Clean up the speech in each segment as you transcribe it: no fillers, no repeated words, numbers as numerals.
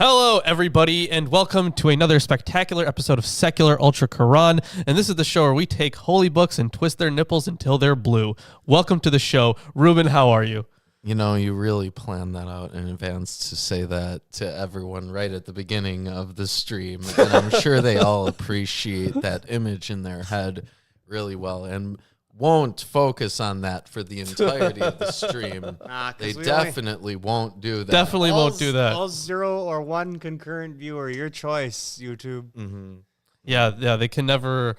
Hello, everybody, and welcome to another spectacular episode of Secular Ultra Quran. And this is the show where we take holy books and twist their nipples until they're blue. Welcome to the show. Ruben, how are you? You know, you really planned that out in advance to say that to everyone right at the beginning of the stream. And I'm sure they all appreciate that image in their head really well and won't focus on that for the entirety of the stream. They definitely won't do that. Definitely won't do that. All 0 or 1 concurrent viewer, your choice, YouTube. Mm-hmm. Yeah, they can never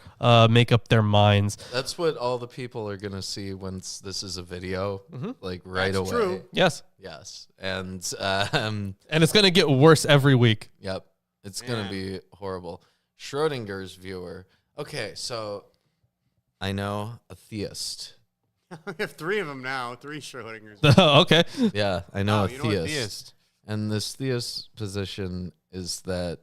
make up their minds. That's what all the people are going to see once this is a video, like right That's away. true. Yes. Yes. And it's going to get worse every week. Yep. It's going to be horrible. Schrodinger's viewer. Okay, so I know a theist. We have 3 of them now. 3 Schrodingers. Okay. Yeah, I know a you know a theist. theist. And this theist position is that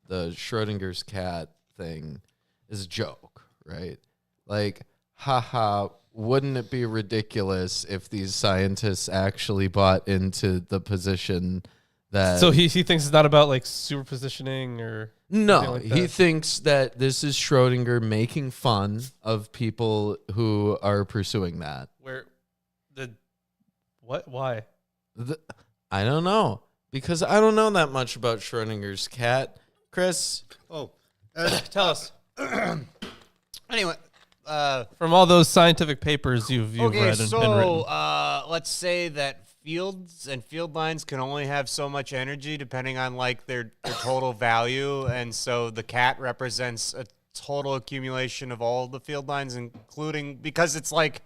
the Schrodinger's cat thing is a joke, right? Like, haha, wouldn't it be ridiculous if these scientists actually bought into the position that... So he thinks it's not about like superpositioning or... No, like he thinks that this is Schrodinger making fun of people who are pursuing that. What? Why? I don't know, because I don't know that much about Schrodinger's cat. Chris? Oh. Tell us. Anyway. From all those scientific papers you've read and written. Let's say that fields and field lines can only have so much energy depending on like their total value, and so the cat represents a total accumulation of all the field lines, including, because it's like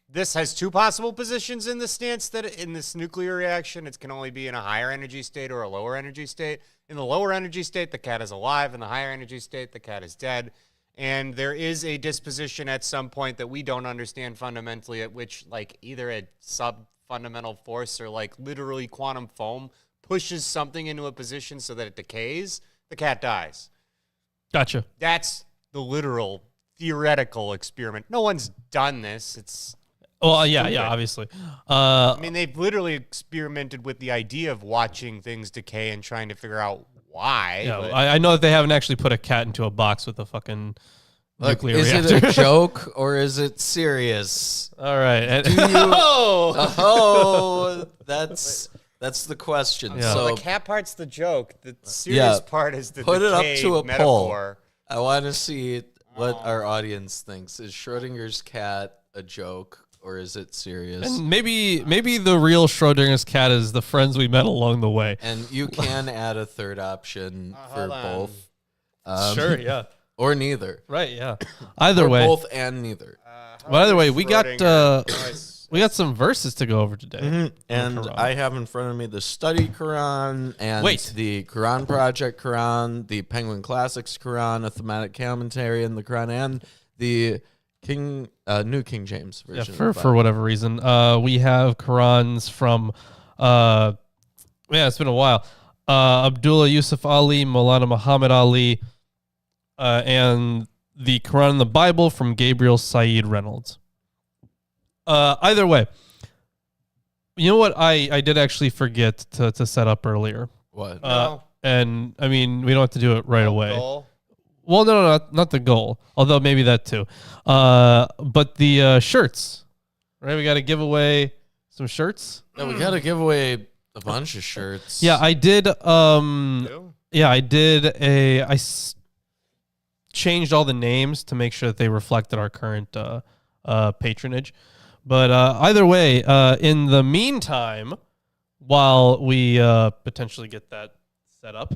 this has 2 possible positions in the stance, that in this nuclear reaction it can only be in a higher energy state or a lower energy state. In the lower energy state, the cat is alive. In the higher energy state, the cat is dead. And there is a disposition at some point that we don't understand fundamentally, at which like either a sub-fundamental force or like literally quantum foam pushes something into a position so that it decays, the cat dies. Gotcha. That's the literal theoretical experiment. No one's done this. It's... Well, yeah, obviously. I mean, they've literally experimented with the idea of watching things decay and trying to figure out why. Yeah, but... I know that they haven't actually put a cat into a box with a fucking nuclear is reactor. it a joke or is it serious? All right. Do you... Oh, that's the question. Yeah. So So the cat part's the joke. The serious part is the put it up decay to a metaphor. poll. I want to see what our audience thinks. Is Schrodinger's cat a joke? Or is it serious? And maybe the real Schrodinger's cat is the friends we met along the way. And you can add a third option for hold both. Sure, yeah. Or neither. Right, yeah. Either Or way. both and neither. Well, either way, we got Schrodinger. we got some verses to go over today. And Quran. I have in front of me the Study Quran and Wait. the Quran Project Quran, the Penguin Classics Quran, a thematic commentary in the Quran, and the New King James version. For whatever reason, we have Qurans from it's been a while. Abdullah Yusuf Ali, Maulana Muhammad Ali, and the Quran and the Bible from Gabriel Said Reynolds. Either way, you know what I did actually forget to set up earlier. What? And I mean, we don't have to do it right away. Goal. Well, no, not the goal. Although maybe that too. But the shirts, right? We got to give away some shirts. Yeah, we got to give away a bunch of shirts. Yeah, I did. Ew. Yeah, I did changed all the names to make sure that they reflected our current patronage. But either way, in the meantime, while we potentially get that set up,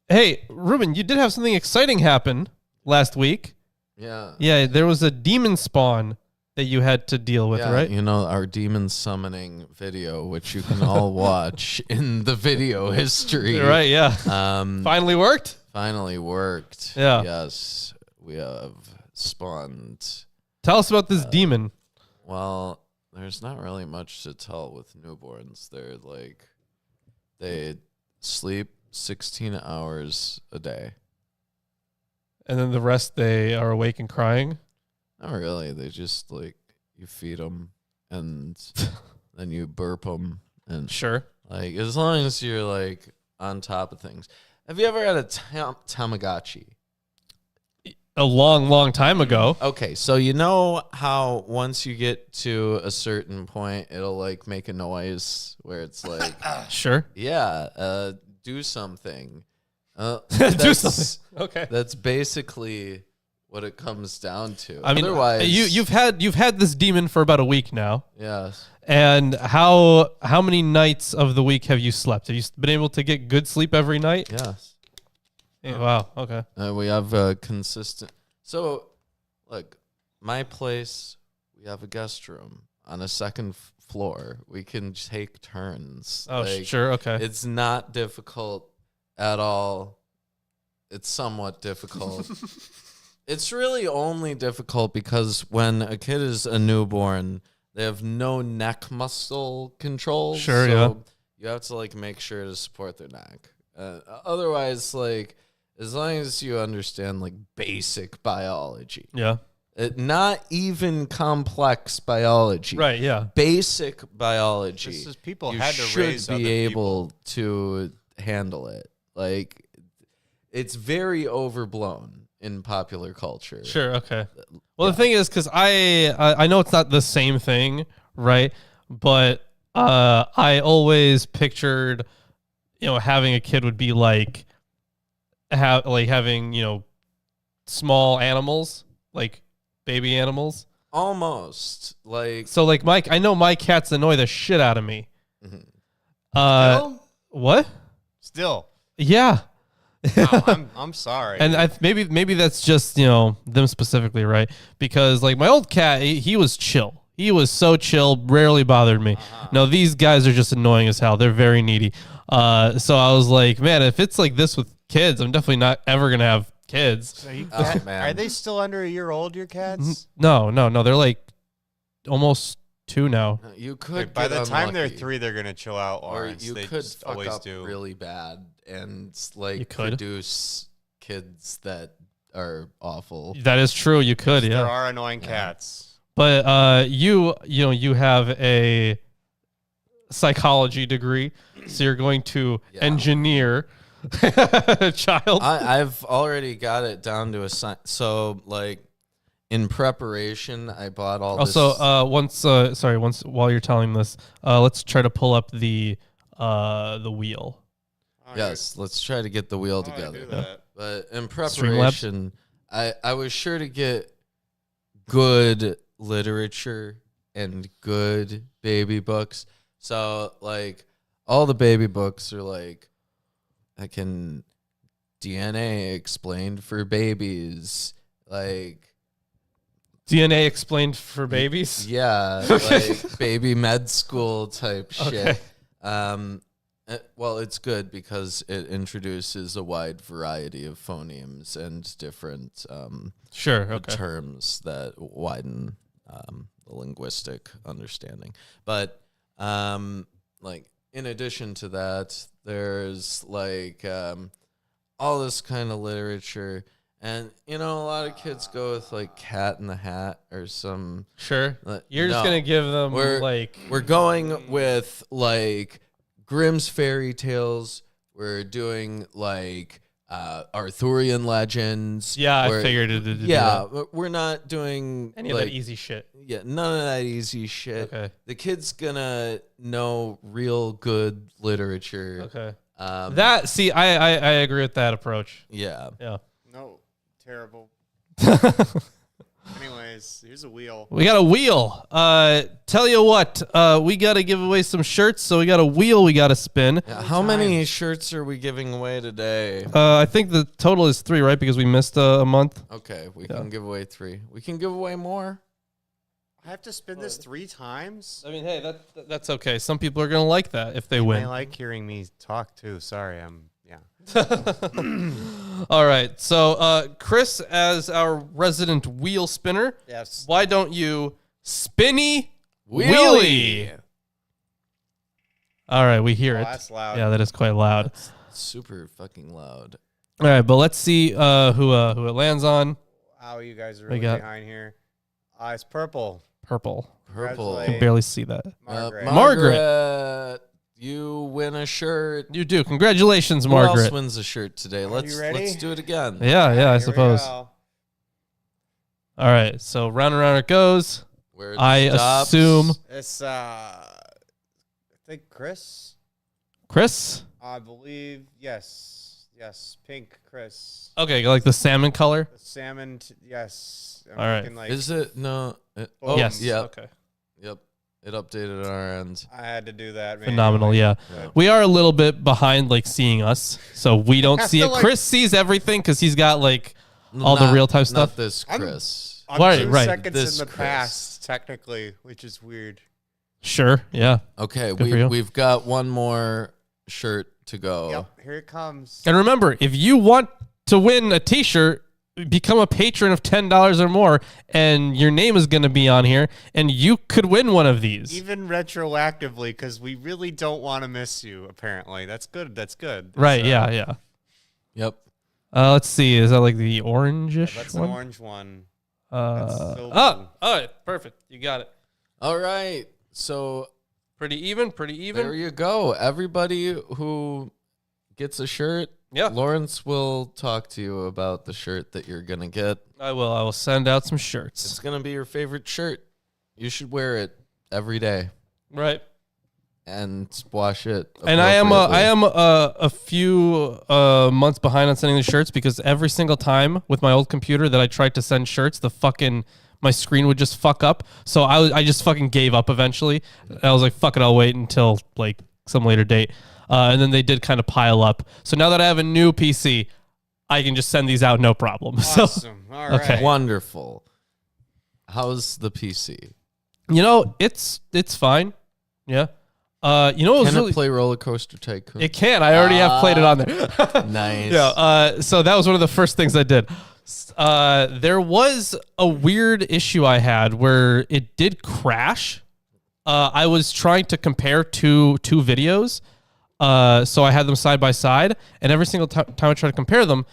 hey, Ruben, you did have something exciting happen last week. Yeah. Yeah, there was a demon spawn that you had to deal with, Yeah, right? you know, our demon summoning video, which you can all watch in the video history. Right, yeah. Finally worked? Finally worked. Yeah. Yes, we have spawned. Tell us about this demon. Well, there's not really much to tell with newborns. They sleep 16 hours a day. And then the rest, they are awake and crying? Not really. They just, you feed them, and then you burp them. And Sure. Like, as long as you're like on top of things. Have you ever had a Tamagotchi? A long, long time ago. Okay, so you know how once you get to a certain point, it'll like make a noise where it's like, Sure. yeah, do something. Do That's- something. Okay. That's basically what it comes down to. I mean, Otherwise, you've had this demon for about a week now. yes. And how many nights of the week have you slept? Have you been able to get good sleep every night? Yes. Yeah, wow. Okay. We have a consistent. So, look, my place, we have a guest room on a second floor. We can take turns. Oh, Like, sure. Okay. It's not difficult at all. It's somewhat difficult. It's really only difficult because when a kid is a newborn, they have no neck muscle control. Sure, so yeah. You have to like make sure to support their neck. Otherwise, like as long as you understand like basic biology, Yeah. not even complex biology, Right. Yeah. basic biology. This is people you had to should raise be other able to handle it. Like it's very overblown in popular culture. Sure. Okay. Well, the thing is, because I know it's not the same thing, right? But I always pictured, having a kid would be like having small animals, like baby animals. Almost like So like I know my cats annoy the shit out of me. Mhm. Still? What? Still. Yeah. Wow, I'm sorry. And maybe that's just them specifically, right? Because like my old cat, he was chill. He was so chill, rarely bothered me. No, these guys are just annoying as hell. They're very needy. So I was like, man, if it's like this with kids, I'm definitely not ever gonna have kids. man. Are they still under a year old, your cats? No. They're like almost 2 now. you could By get the time they're unlucky, 3, they're gonna chill out, or Lawrence. you They could just fuck always up do. really bad and You like could. produce kids that are awful. That is true. You could, There yeah. are annoying cats. But you have a psychology degree, so you're going to Yeah. engineer a child. I've already got it down to a science. So like in preparation, I bought all Also, this. once while you're telling this, let's try to pull up the wheel. Yes, let's try to get the wheel How do I together. do that? But in Streamlabs? preparation, I was sure to get good literature and good baby books. So like all the baby books are like I can DNA explained for babies, like DNA explained for babies. yeah, like baby med school type Okay. shit. Well, it's good because it introduces a wide variety of phonemes and different Sure. Okay. terms that widen the linguistic understanding. But like in addition to that, there's like all this kind of literature. And, a lot of kids go with, like, Cat in the Hat or some... Sure. No. You're just gonna give them We're going with, like, Grimm's fairy tales. We're doing, like, Arthurian legends. Yeah, I figured it. Yeah, but we're not doing... Any of that easy shit. Yeah, none of that easy shit. Okay. The kid's gonna know real good literature. Okay. That... I agree with that approach. Yeah. Yeah. No, terrible. Anyways, here's a wheel. We got a wheel. Tell you what, we got to give away some shirts, so we got a wheel we got to spin. Yeah, how many shirts are we giving away today? I think the total is 3, right? Because we missed a month. Okay, we can give away 3. We can give away more. I have to spin this 3 times? I mean, hey, that's okay. Some people are gonna like that if they win. They like hearing me talk too. Sorry, yeah. All right. So, Chris, as our resident wheel spinner, Yes. why don't you spinny wheelie? All right, we hear Oh, it. that's loud. Yeah, that is quite loud. Super fucking loud. All right, but let's see who it lands on. Wow, you guys are We really got- behind here. It's purple. Purple. Purple. I can barely see that. Margaret. Margaret. You win a shirt. You do. Congratulations, Who Margaret. else wins a shirt today? Let's do it again. Yeah, I Here we suppose. go. All right, so round and round it goes. Where it I stops. assume It's I think Chris. Chris. I believe yes, pink Chris. Okay, like the salmon color. The salmon. Yes. I'm All right. thinking, like, Is it? No. Oh, Yes. Yeah. Okay. Yep. It updated on our end. I had to do that. Phenomenal. manually. Yeah. Yeah. We are a little bit behind, like seeing us, so we don't see it. Like- Chris sees everything because he's got like all the real-time stuff. Not this I'm- Chris. I'm Right, 2 right. seconds This in the Chris. past, technically, which is weird. Sure. Yeah. Okay, Good for you. we've got one more shirt to go. Yep, here it comes. And remember, if you want to win a T-shirt, become a patron of $10 or more, and your name is going to be on here, and you could win one of these. Even retroactively, because we really don't want to miss you. Apparently, that's good. That's good. Right? It's, Yeah. Yep. Let's see. Is that like the orangish That's one? an orange one. That's so oh, blue. all right, perfect. You got it. All right. So Pretty even. there you go. Everybody who gets a shirt, Yeah. Lawrence will talk to you about the shirt that you're gonna get. I will send out some shirts. It's gonna be your favorite shirt. You should wear it every day Right. and wash it. And I am appropriately. a few months behind on sending the shirts because every single time with my old computer that I tried to send shirts, my screen would just fuck up. So I just fucking gave up eventually. I was like, fuck it, I'll wait until like some later date. And then they did kind of pile up. So now that I have a new PC, I can just send these out no problem. So Awesome. All right. Okay. Wonderful. How's the PC? it's fine. Yeah. You know what was Can really it play Roller Coaster Tycoon? it can. I already have played it on there. Nice. Yeah. So that was one of the first things I did. There was a weird issue I had where it did crash. I was trying to compare two videos. So I had them side by side, and every single time I tried to compare them,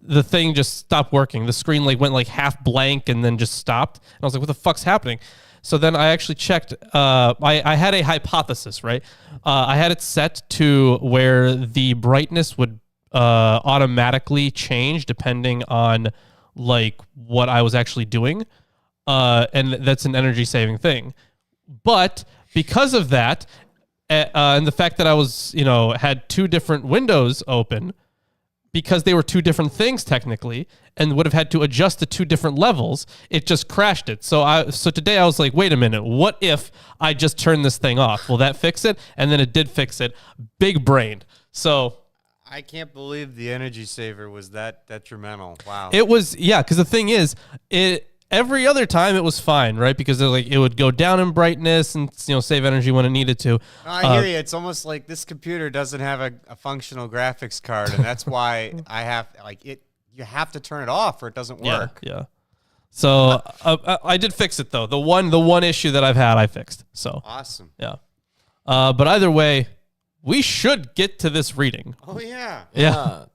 the thing just stopped working. The screen went half blank and then just stopped. And I was like, what the fuck's happening? So then I actually checked. I had a hypothesis, right? I had it set to where the brightness would automatically change depending on what I was actually doing. And that's an energy saving thing. But because of that, and the fact that I was, had two different windows open, because they were two different things technically, and would have had to adjust to two different levels, it just crashed it. So today I was like, wait a minute, what if I just turn this thing off? Will that fix it? And then it did fix it. Big brained. So I can't believe the energy saver was that detrimental. Wow. it was, yeah, because the thing is, every other time it was fine, right? Because it would go down in brightness and save energy when it needed to. I hear you. It's almost like this computer doesn't have a functional graphics card, and that's why I have you have to turn it off or it doesn't work. Yeah. So I did fix it though. The one issue that I've had, I fixed. So Awesome. yeah. But either way, we should get to this reading. Oh yeah. Yeah.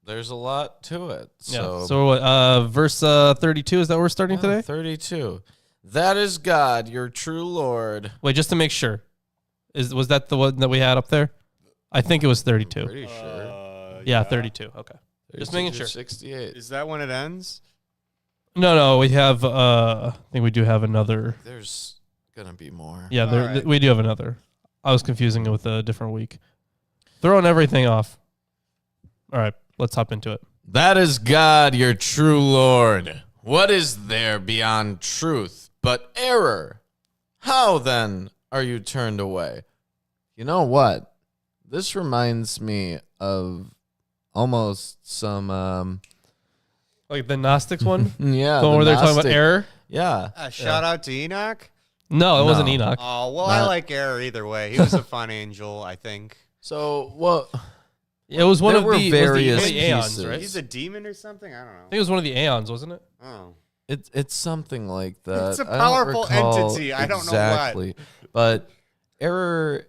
There's a lot to it. So, Yeah. So what, verse 32, is that where we're starting today? 32. That is God, your true Lord. Wait, just to make sure. Was that the one that we had up there? I think it was 32. Pretty sure. Yeah, 32. Okay. Just 32 making to sure. 68. Is that when it ends? No, we have I think we do have another. There's going to be more. Yeah, All right. we do have another. I was confusing it with a different week. Throwing everything off. All right, let's hop into it. That is God, your true Lord. What is there beyond truth but error? How then are you turned away? You know what? This reminds me of almost some Like the Gnostics one? yeah, The one where they're talking about Gnostic- error? Yeah. Shout out to Enoch. No, it wasn't No. Enoch. Oh well, I Not- like Error either way. He was a fun angel, I think. So, what? It was one There of were the various was the aeons, pieces. right? He's a demon or something. I don't I think know. it was one of the aeons, wasn't it? Oh. It's something like that. It's a I don't powerful recall entity. I don't know what. exactly, but error.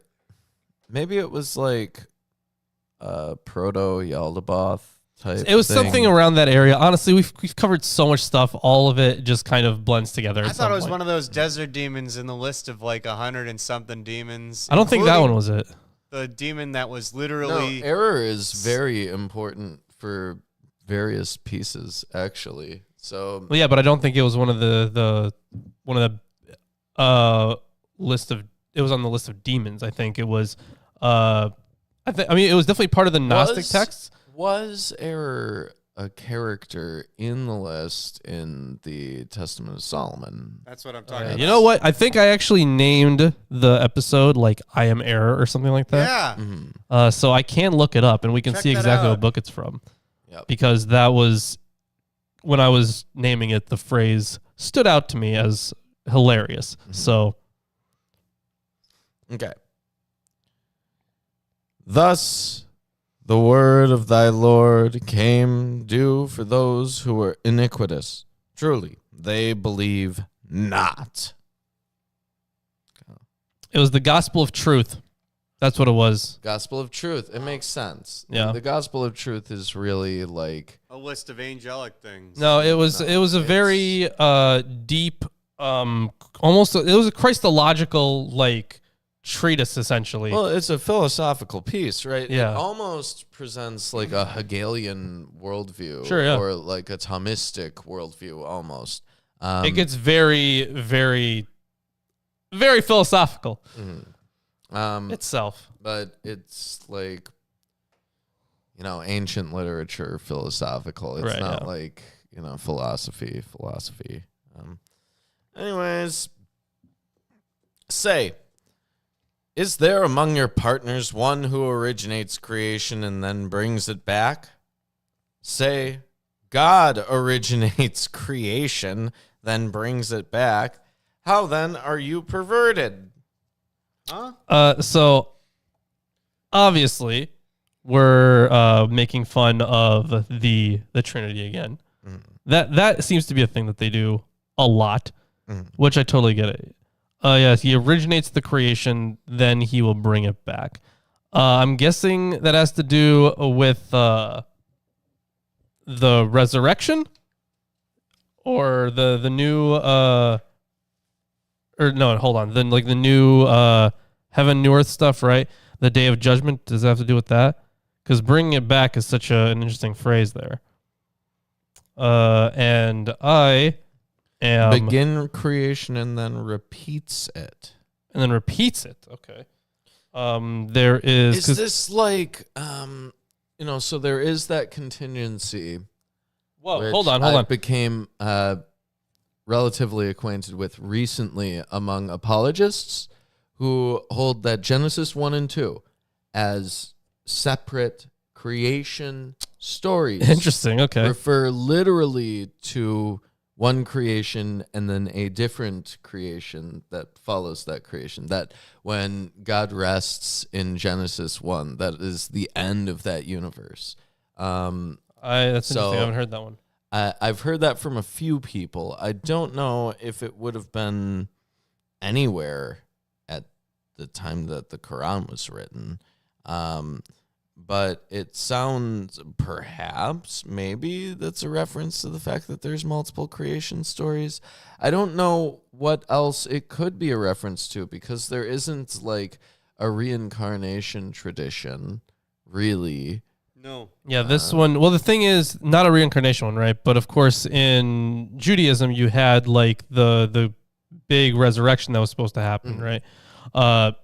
Maybe it was like proto Yaldabaoth type. It was thing. something around that area. Honestly, we've covered so much stuff. All of it just kind of blends together. I thought it was one of those desert demons in the list of like 100 and something demons. I don't think that one was it. The demon that was literally error is very important for various pieces, actually. So well, yeah, but I don't think it was one of the list of. It was on the list of demons. I think it was. I mean, it was definitely part of the Gnostic texts. Was error a character in the list in the Testament of Solomon? That's what I'm talking about. You know what? I think I actually named the episode like "I Am Error" or something like that. Yeah. So I can look it up and we can Check see that exactly out. what book it's from. Yep. Because that was when I was naming it. The phrase stood out to me as hilarious. So. Okay. Thus, the word of thy Lord came due for those who were iniquitous. Truly, they believe not. It was the gospel of truth. That's what it was. Gospel of truth. It makes sense. Yeah. The gospel of truth is really like A list of angelic things. No, it was a very deep almost it was a Christological like treatise essentially. well, it's a philosophical piece, right? Yeah. It almost presents like a Hegelian worldview. Sure, yeah. Or like a Thomistic worldview almost. It gets very, very, very philosophical itself. But it's like, ancient literature, philosophical. It's Right, not yeah. like, philosophy. Anyways, say, is there among your partners one who originates creation and then brings it back? Say, God originates creation, then brings it back. How then are you perverted? Huh? So obviously we're making fun of the Trinity again. That seems to be a thing that they do a lot, which I totally get it. Yes, he originates the creation, then he will bring it back. I'm guessing that has to do with the resurrection, or the new or no, hold on. Then like the new heaven, new earth stuff, right? The day of judgment. Does that have to do with that? Because bringing it back is such an interesting phrase there. And I am Begin creation and then repeats it. and then repeats it. Okay. There is. Is this like, so there is that contingency. Whoa, which hold on. I became relatively acquainted with recently among apologists who hold that Genesis 1 and 2 as separate creation stories. Interesting. Okay. Refer literally to one creation and then a different creation that follows that creation. That when God rests in Genesis 1, that is the end of that universe. That's interesting. I haven't heard that one. I've heard that from a few people. I don't know if it would have been anywhere at the time that the Quran was written. But it sounds perhaps, maybe that's a reference to the fact that there's multiple creation stories. I don't know what else it could be a reference to, because there isn't like a reincarnation tradition, really. No. Yeah, this one. Well, the thing is, not a reincarnation one, right? But of course, in Judaism, you had like the big resurrection that was supposed to happen, right? But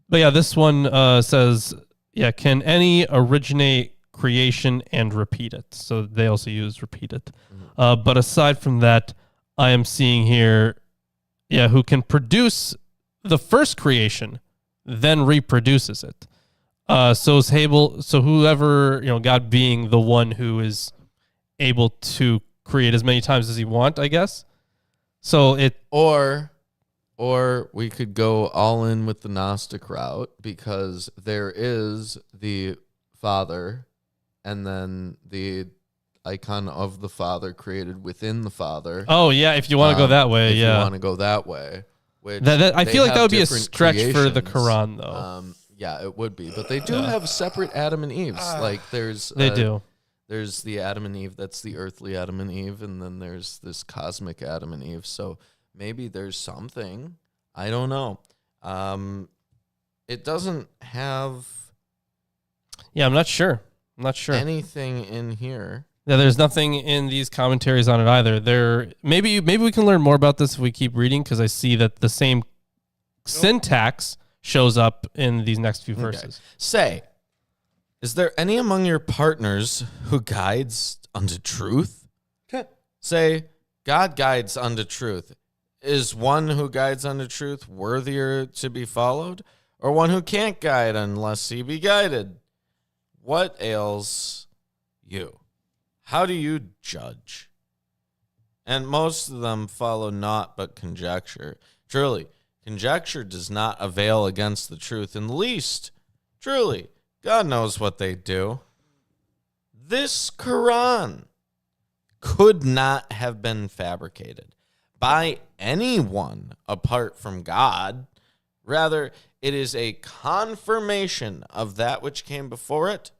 yeah, this one says, yeah, can any originate creation and repeat it? So they also use repeat it. But aside from that, I am seeing here, yeah, who can produce the first creation, then reproduces it. So whoever, God being the one who is able to create as many times as he want, I guess. So it Or we could go all in with the Gnostic route, because there is the Father and then the icon of the Father created within the Father. Oh yeah, if you want to go that way, if yeah. you want to go that way. Which I feel like that would be a different stretch for the creations. Quran, though. Yeah, it would be. But they do have separate Adam and Eves. Like there's They do. There's the Adam and Eve, that's the earthly Adam and Eve, and then there's this cosmic Adam and Eve. So maybe there's something. I don't know. It doesn't have Yeah, I'm not sure. anything in here. Yeah, there's nothing in these commentaries on it either. Maybe we can learn more about this if we keep reading, because I see that the same syntax shows up in these next few verses. Say, is there any among your partners who guides unto truth? Say, God guides unto truth. Is one who guides unto truth worthier to be followed, or one who can't guide unless he be guided? What ails you? How do you judge? And most of them follow naught but conjecture. Truly, conjecture does not avail against the truth in the least. Truly, God knows what they do. This Quran could not have been fabricated by anyone apart from God. Rather, it is a confirmation of that which came before it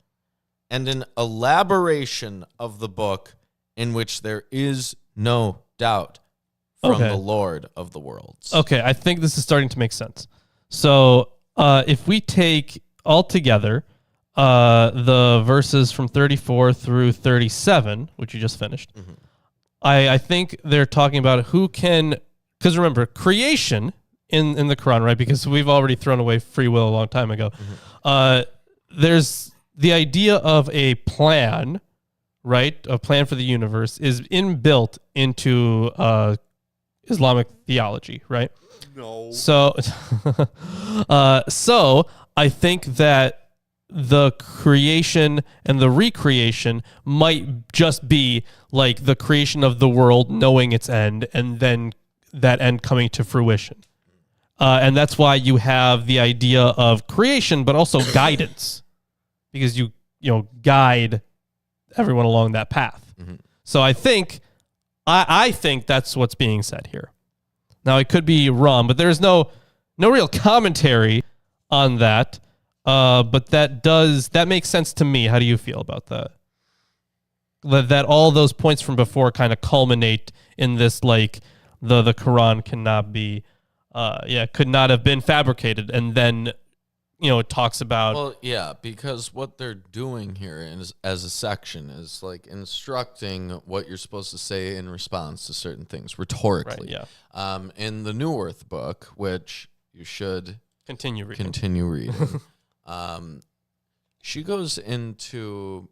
and an elaboration of the book in which there is no doubt from the Lord of the worlds. Okay, I think this is starting to make sense. So if we take altogether the verses from 34 through 37, which you just finished, I think they're talking about who can, because remember, creation in the Quran, right? Because we've already thrown away free will a long time ago. There's the idea of a plan, right? A plan for the universe is inbuilt into Islamic theology, right? No. So, so I think that the creation and the recreation might just be like the creation of the world, knowing its end, and then that end coming to fruition. And that's why you have the idea of creation, but also guidance, because you guide everyone along that path. So I think that's what's being said here. Now I could be wrong, but there's no real commentary on that. But that makes sense to me. How do you feel about that? That all those points from before kind of culminate in this, like the Quran cannot be, could not have been fabricated, and then it talks about. Well, yeah, because what they're doing here is, as a section, is like instructing what you're supposed to say in response to certain things rhetorically. Right, yeah. In the New Earth book, which you should Continue reading. She goes into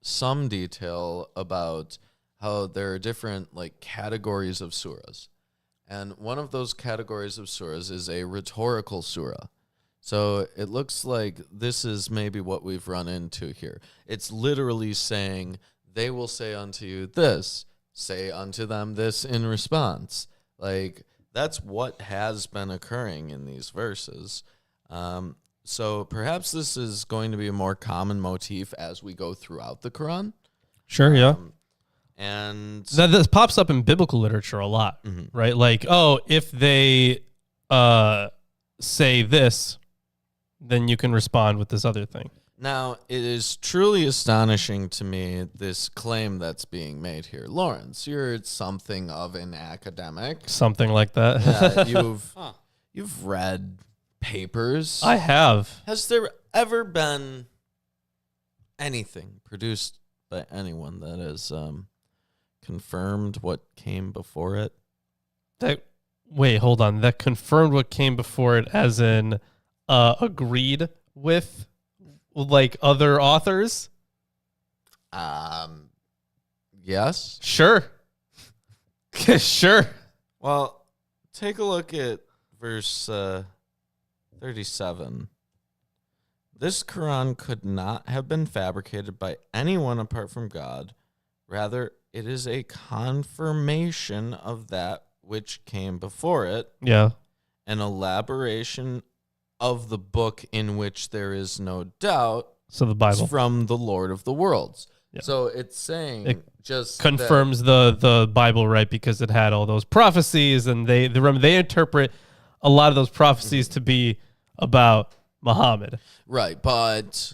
some detail about how there are different like categories of surahs. And one of those categories of surahs is a rhetorical surah. So it looks like this is maybe what we've run into here. It's literally saying, they will say unto you this, say unto them this in response. Like, that's what has been occurring in these verses. So perhaps this is going to be a more common motif as we go throughout the Quran. Sure, yeah. And this pops up in biblical literature a lot, right? Like, if they say this, then you can respond with this other thing. Now, it is truly astonishing to me, this claim that's being made here. Lawrence, you're something of an academic. Something like that. Yeah, you've read papers. I have. Has there ever been anything produced by anyone that has confirmed what came before it? Wait, hold on. That confirmed what came before it, as in agreed with like other authors? Yes. Sure. Sure. Well, take a look at verse 37. This Quran could not have been fabricated by anyone apart from God. Rather, it is a confirmation of that which came before it. Yeah. An elaboration of the book in which there is no doubt. So the Bible. From the Lord of the worlds. Yeah. So it's saying it just confirms the Bible, right? Because it had all those prophecies, and they interpret a lot of those prophecies to be about Muhammad. Right, but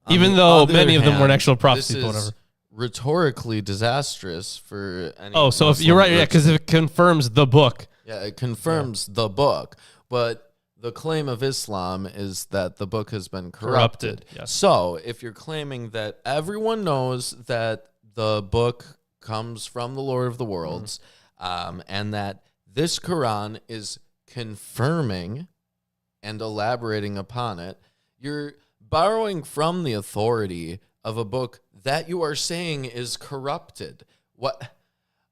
on Even the though other many of them weren't hand, actual prophecies, this but is whatever. rhetorically disastrous for any Oh, so if Muslim you're right, yeah, rich- because it confirms the book. yeah, it confirms the book, but the claim of Islam is that the book has been corrupted. Yes. So if you're claiming that everyone knows that the book comes from the Lord of the Worlds, and that this Quran is confirming and elaborating upon it, you're borrowing from the authority of a book that you are saying is corrupted.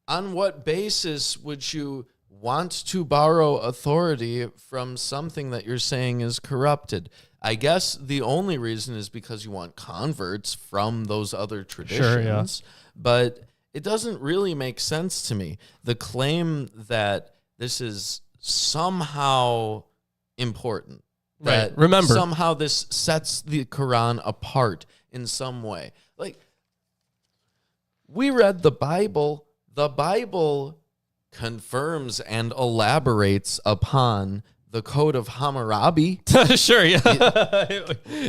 On what basis would you want to borrow authority from something that you're saying is corrupted? I guess the only reason is because you want converts from those other traditions, but it doesn't really make sense to me. The claim that this is somehow important, that Right. Remember, somehow this sets the Quran apart in some way. Like, we read the Bible. The Bible confirms and elaborates upon the Code of Hammurabi. sure, yeah.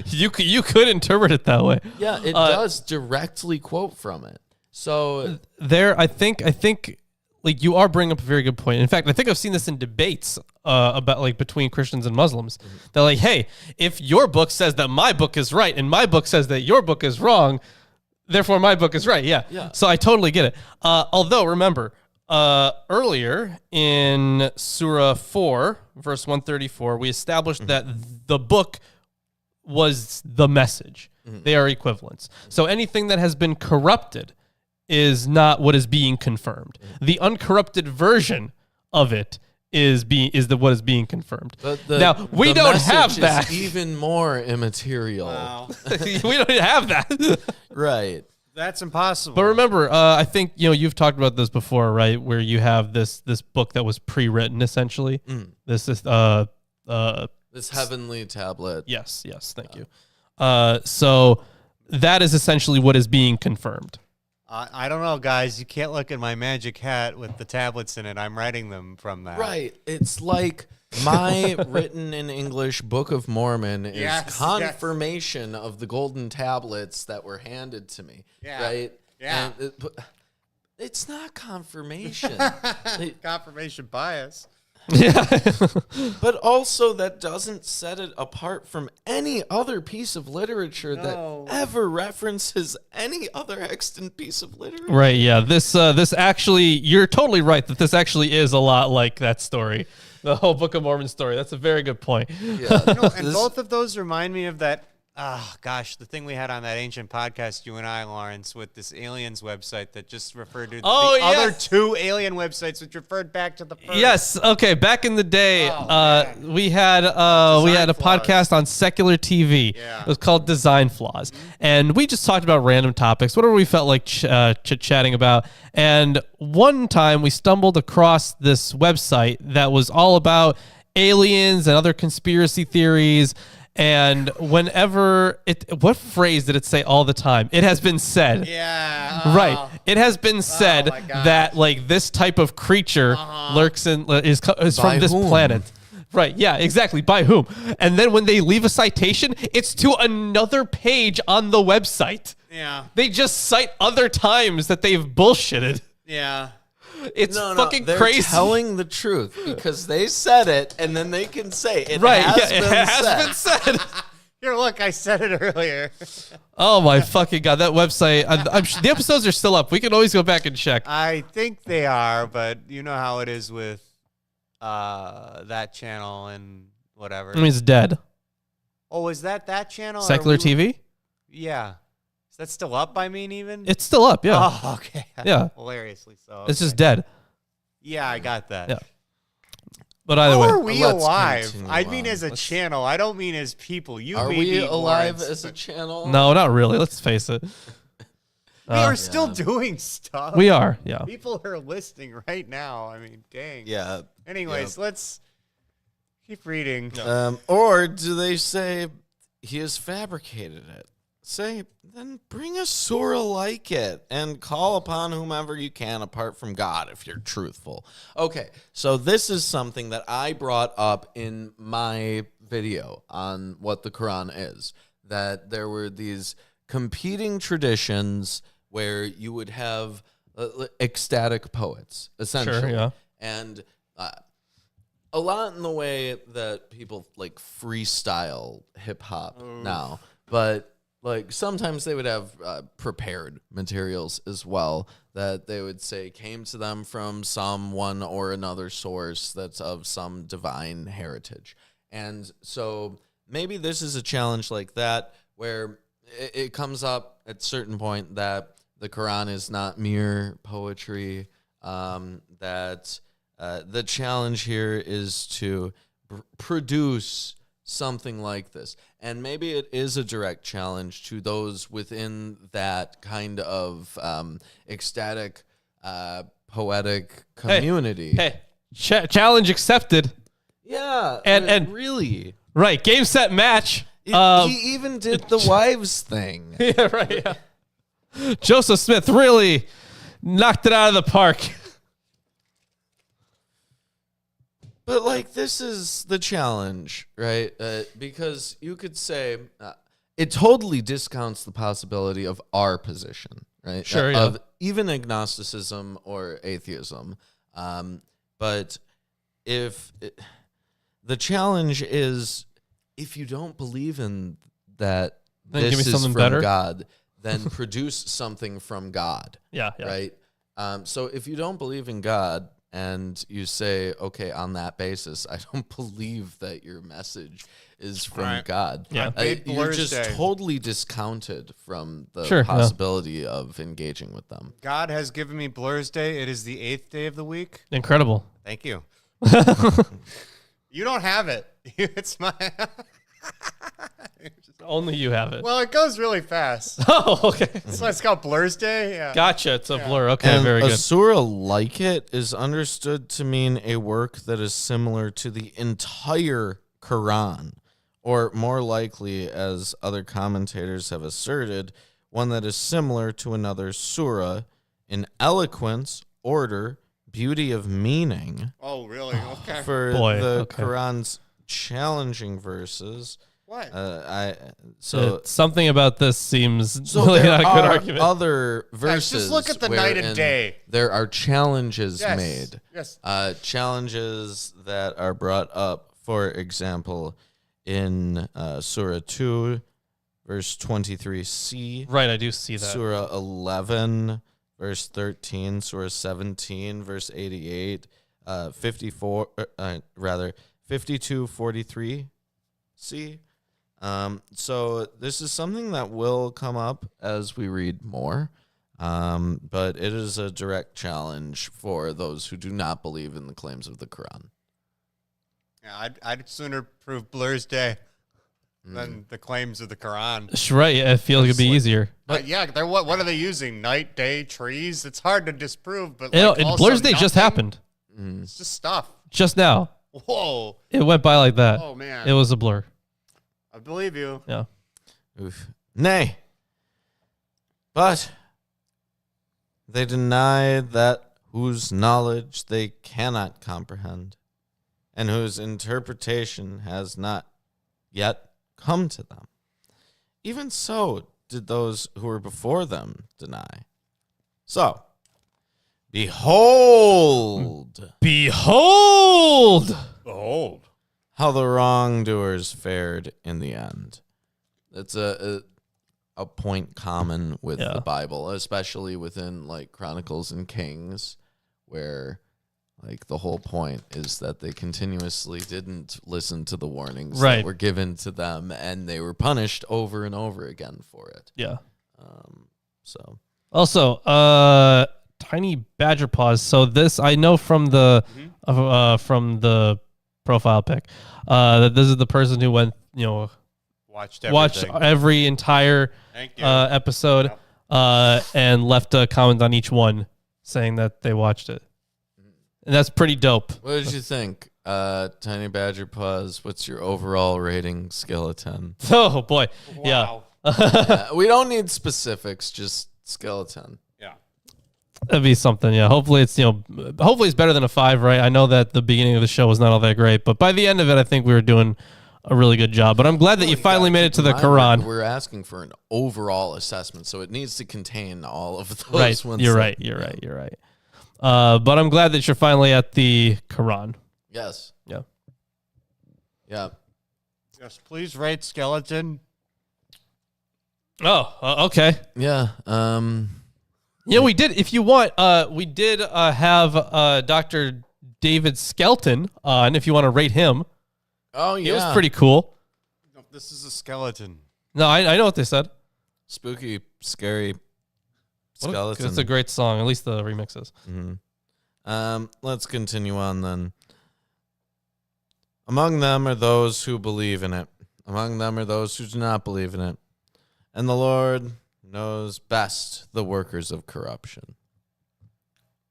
you could interpret it that way. Yeah, it does directly quote from it. So I think like you are bringing up a very good point. In fact, I think I've seen this in debates about like between Christians and Muslims. They're like, hey, if your book says that my book is right and my book says that your book is wrong, therefore my book is right. Yeah. So I totally get it. Although remember, earlier in Surah 4, verse 134, we established that the book was the message. They are equivalents. So anything that has been corrupted is not what is being confirmed. The uncorrupted version of it is what is being confirmed. Now we don't have that. Is even more immaterial. Wow. We don't have that. Right. That's impossible. But remember, I think you've talked about this before, right? Where you have this book that was pre-written, essentially. This heavenly tablet. Yes, thank you. So that is essentially what is being confirmed. I don't know, guys. You can't look at my magic hat with the tablets in it. I'm writing them from that. Right. It's like my written in English Book of Mormon is confirmation of the golden tablets that were handed to me. Yeah. Right? Yeah. And it's not confirmation. Confirmation bias. Yeah. But also that doesn't set it apart from any other piece of literature that ever references any other extant piece of literature. Right, yeah. This actually, you're totally right that this actually is a lot like that story. The whole Book of Mormon story. That's a very good point. Yeah. And both of those remind me of that, the thing we had on that ancient podcast, you and I, Lawrence, with this aliens website that just referred to other two alien websites, which referred back to the first. Yes. Okay. Back in the day, we had a podcast on secular TV. Yeah. It was called Design Flaws, and we just talked about random topics, whatever we felt like chit-chatting about. And one time, we stumbled across this website that was all about aliens and other conspiracy theories. And whenever what phrase did it say all the time? It has been said. Yeah. Right. It has been said that like this type of creature lurks in is from this planet. Right. Yeah, exactly. By whom? And then when they leave a citation, it's to another page on the website. Yeah. They just cite other times that they've bullshitted. Yeah. It's fucking they're crazy. telling the truth because they said it, and then they can say it Right. has Been said. Here, look, I said it earlier. Oh my fucking god, that website! I'm sure the episodes are still up. We can always go back and check. I think they are, but you know how it is with that channel and whatever. I mean, it's dead. Oh, is that channel? Secular TV? Yeah. Is that still up, I mean, even? It's still up, yeah. Oh, okay. Yeah. Hilariously so. It's just dead. Yeah, I got that. Yeah. But either How way. are we Let's alive? continue I mean on. as a channel. I don't mean as people. Are we alive as a channel? No, not really. Let's face it. We are still doing stuff. We are, yeah. People are listening right now. I mean, dang. Yeah. Anyways, let's keep reading. Or do they say he has fabricated it? Say, then bring a surah like it and call upon whomever you can apart from God if you're truthful. Okay, so this is something that I brought up in my video on what the Quran is, that there were these competing traditions where you would have ecstatic poets, essentially. Sure, yeah. And a lot in the way that people like freestyle hip hop now, but like sometimes they would have prepared materials as well that they would say came to them from some one or another source that's of some divine heritage. And so maybe this is a challenge like that where it comes up at a certain point that the Quran is not mere poetry, that the challenge here is to produce something like this. And maybe it is a direct challenge to those within that kind of ecstatic, poetic community. Hey, challenge accepted. Yeah, And really. Right, game, set, match. He even did the wives thing. Yeah, right. Yeah. Joseph Smith really knocked it out of the park. But, like, this is the challenge, right? Because you could say it totally discounts the possibility of our position, right? Sure, yeah. Of even agnosticism or atheism. But the challenge is, if you don't believe in that Then give me this is something from better. God, then produce something from God, Yeah. right? So if you don't believe in God, and you say, okay, on that basis, I don't believe that your message is from Right. God. Yeah. You're just Thursday. totally discounted from the Sure, yeah. possibility of engaging with them. God has given me Blur's Day. It is the 8th day of the week. Incredible. Thank you. You don't have it. It's my. Only you have it. Well, it goes really fast. Oh, okay. So it's called Blur's Day. Yeah. Gotcha. It's a blur. Okay, And very a good. surah like it is understood to mean a work that is similar to the entire Quran, or more likely, as other commentators have asserted, one that is similar to another surah in eloquence, order, beauty of meaning. Oh, really? Okay. For Boy, the okay. Quran's challenging verses, What? Something about this seems So really there not a good are argument. other verses. just look at the night and wherein day. There are challenges Yes. made. Yes. Challenges that are brought up, for example, in Surah 2, verse 23c, Right, I do see that. Surah 11, verse 13, Surah 17, verse 88, 5243c. So this is something that will come up as we read more, but it is a direct challenge for those who do not believe in the claims of the Quran. Yeah, I'd sooner prove Blur's Day than the claims of the Quran. Right, I feel it could be easier. Yeah, they're what are they using? Night, day, trees? It's hard to disprove, but You know, like, also Blur's Day just nothing. happened. It's just stuff. Just now. Whoa. It went by like that. Oh man. It was a blur. I believe you. Yeah. Oof. Nay, but they deny that whose knowledge they cannot comprehend, and whose interpretation has not yet come to them. Even so did those who were before them deny. So, behold Behold! Behold. how the wrongdoers fared in the end. That's a point common with Yeah. the Bible, especially within like Chronicles and Kings, where like the whole point is that they continuously didn't listen to the warnings Right. that were given to them, and they were punished over and over again for it. Yeah. So Also, tiny badger paws. So this I know from the profile pic that this is the person who went, Watched watched everything. every entire Thank you. episode and left a comment on each one saying that they watched it. And that's pretty dope. what did you think? Tiny Badger Paws, what's your overall rating? Scale of 10. Oh boy. Yeah. Wow. We don't need specifics, just scale of 10. Yeah. That'd be something, yeah. Hopefully it's hopefully it's better than a 5, right? I know that the beginning of the show was not all that great, but by the end of it I think we were doing a really good job. But I'm glad that you finally made it to the Quran. We're asking for an overall assessment, so it needs to contain all of those Right. ones. You're right. But I'm glad that you're finally at the Quran. Yes. Yeah. Yeah. Yes, please rate skeleton. Oh, okay. Yeah. Yeah, we did. If you want, we did have Dr. David Skelton on. If you want to rate him, Oh, yeah. he was pretty cool. No, this is a skeleton. No, I know what they said. Spooky, scary skeleton. It's a great song. At least the remixes. Mm-hmm. Let's continue on then. Among them are those who believe in it. Among them are those who do not believe in it. And the Lord knows best the workers of corruption.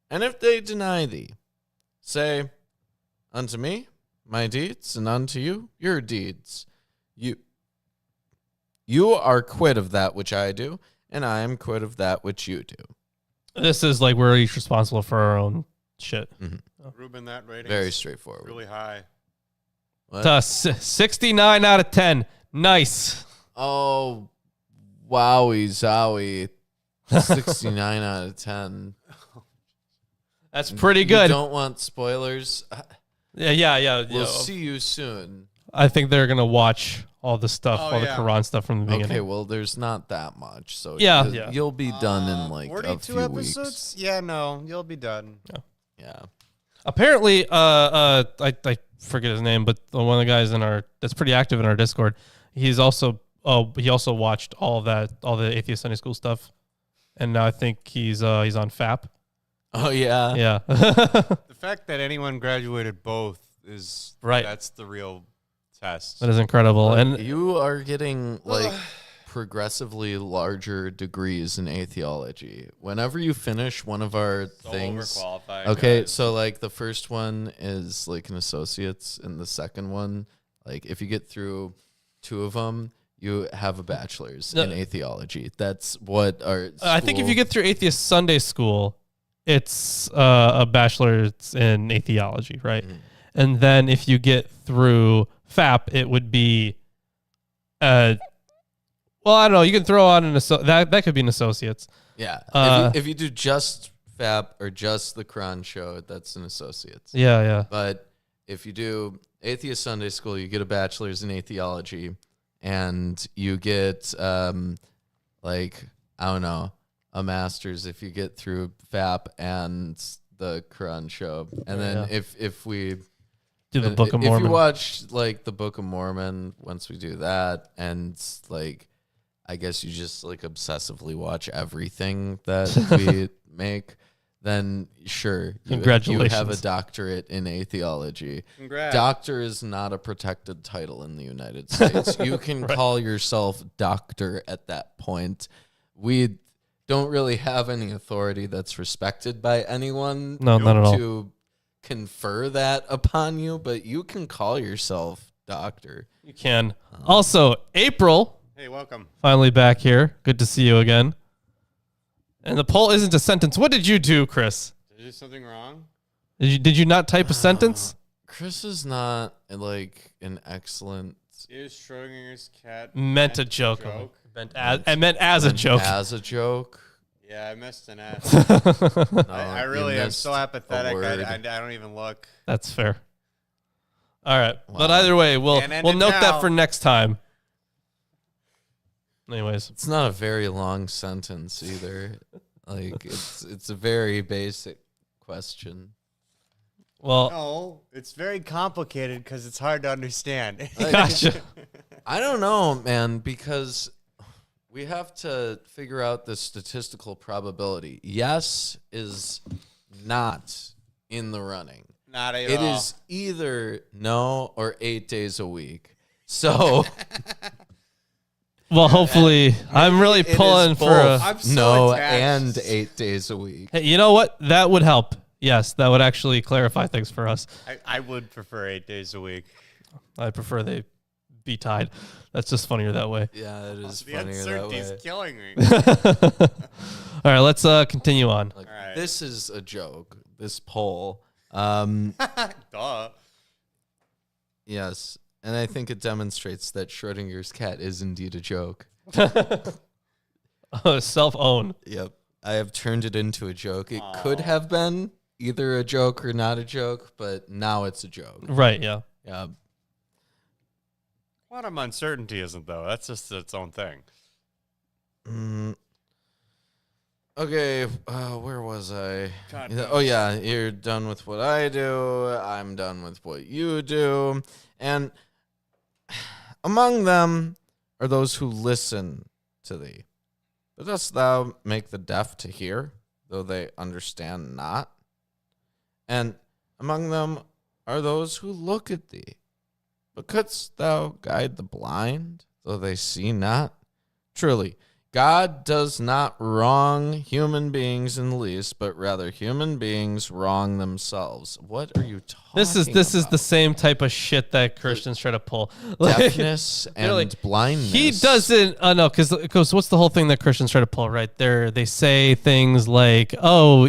And if they deny thee, say, unto me, my deeds, and unto you, your deeds. You are quit of that which I do, and I am quit of that which you do. This is like we're each responsible for our own shit. Ruben, that rating Very is straightforward. really high. What? 69 out of 10. Nice. Oh, wowie zowie. 69 out of 10. That's pretty good. You don't want spoilers? Yeah. We'll see you soon. I think they're going to watch all the stuff, all the Quran stuff from the beginning. Okay, well, there's not that much. So Yeah. you'll be done in like 42 a few episodes? weeks. Yeah, no, you'll be done. Yeah. Apparently, I forget his name, but one of the guys that's pretty active in our Discord, he also watched all the Atheist Sunday School stuff, and now I think he's on FAP. Oh, yeah. Yeah. The fact that anyone graduated both is Right. That's the real test. That is incredible. And You are getting like progressively larger degrees in atheology. Whenever you finish one of our things. Okay, so like the first one is like an associate's, and the second one, like if you get through two of them, you have a bachelor's in atheology. That's what our I think if you get through Atheist Sunday School, it's a bachelor's in atheology, right? Mm-hmm. And then if you get through FAP, it would be, well, I don't know. You can throw on that could be an associate's. Yeah. If you do just FAP or just the Quran show, that's an associate's. Yeah. But if you do Atheist Sunday School, you get a bachelor's in atheology, and you get like, I don't know, a master's if you get through FAP and the Quran show. And then if we do the Book of Mormon, if you watch like the Book of Mormon, once we do that, and like, I guess you just like obsessively watch everything that we make, then sure, Congratulations. you have a doctorate in atheology. Congrats. Doctor is not a protected title in the United States. You can call yourself doctor at that point. We don't really have any authority that's respected by anyone No, not at all. to confer that upon you, but you can call yourself doctor. You can. Also, April, Hey, welcome. finally back here. Good to see you again. And the poll isn't a sentence. What did you do, Chris? Did I do something wrong? Did you not type a sentence? Chris is not like an excellent Is Schrodinger's cat Meant a joke. I meant as a joke. as a joke. Yeah, I missed an S. No, I you really am missed so a apathetic. word. I don't even look. That's fair. All right. Wow. But either way, we'll Can't end note it now. that for next time. Anyways. It's not a very long sentence either. Like it's a very basic question. Well, No, it's very complicated because it's hard to understand. gotcha. I don't know, man, because we have to figure out the statistical probability. Yes is not in the running. Not at It all. is either no or 8 days a week. So Well, hopefully, I'm really it is pulling for both I'm so no attached. and 8 days a week. Hey, you know what? That would help. Yes, that would actually clarify things for us. I would prefer 8 days a week. I prefer they be tied. That's just funnier that way. Yeah, it is The funnier that uncertainty is way. killing me. All right, let's continue on. Like, All right. This is a joke. This poll. Duh. Yes. And I think it demonstrates that Schrodinger's cat is indeed a joke. Self-own. Yep. I have turned it into a joke. It could have been either a joke or not a joke, but now it's a joke. Right, yeah. Yeah. Quantum uncertainty isn't, though. That's just its own thing. Okay, where was I? God Oh, yeah, you're done with what I do. I'm done with what you do. And among them are those who listen to thee. But dost thou make the deaf to hear, though they understand not? And among them are those who look at thee. But couldst thou guide the blind, though they see not? Truly, God does not wrong human beings in the least, but rather human beings wrong themselves. What are you talking This is the same type of shit that Christians try to pull. Deafness and like, blindness. He doesn't. No, because what's the whole thing that Christians try to pull? Right there, they say things like, "Oh,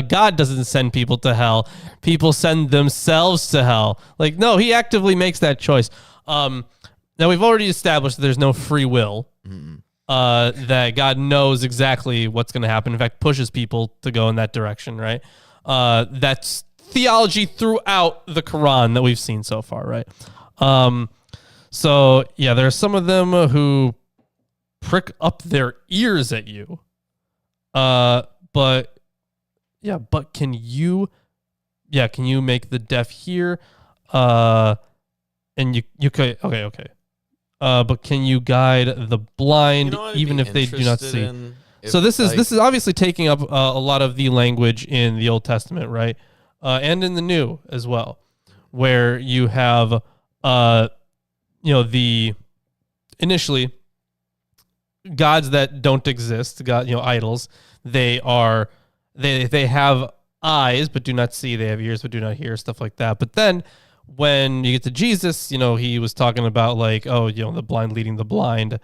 God doesn't send people to hell; people send themselves to hell." Like, no, He actively makes that choice. Now we've already established that there's no free will. That God knows exactly what's going to happen. In fact, pushes people to go in that direction. Right. That's theology throughout the Quran that we've seen so far, right? So yeah, there are some of them who prick up their ears at you. But can you make the deaf hear? And you could, okay. But can you guide the blind even if they do not see? So this is obviously taking up a lot of the language in the Old Testament, right? And in the New as well, where you have, the initially gods that don't exist, idols. They have eyes but do not see. They have ears but do not hear. Stuff like that. But then when you get to Jesus, he was talking about the blind leading the blind.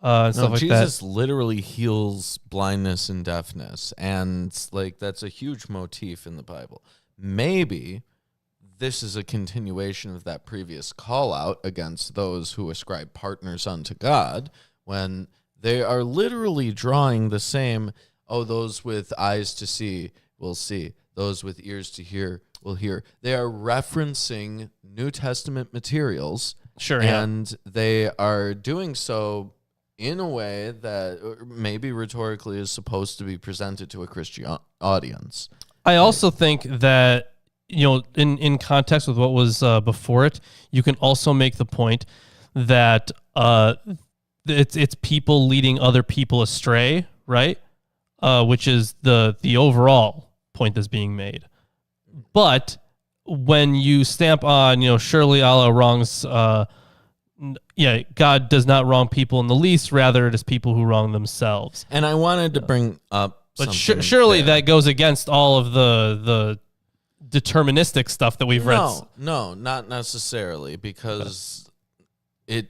And stuff like Jesus that. literally heals blindness and deafness, and that's a huge motif in the Bible. Maybe this is a continuation of that previous call out against those who ascribe partners unto God, when they are literally drawing the same, those with eyes to see will see, those with ears to hear will hear. They are referencing New Testament materials. Sure, and they are doing so in a way that maybe rhetorically is supposed to be presented to a Christian audience. I also think that, in context with what was before it, you can also make the point that it's people leading other people astray, right? Which is the overall point that's being made. But when you stamp on, surely Allah wrongs, God does not wrong people in the least, rather it is people who wrong themselves. And I wanted to bring up but surely that goes against all of the deterministic stuff that we've read. No, not necessarily, because it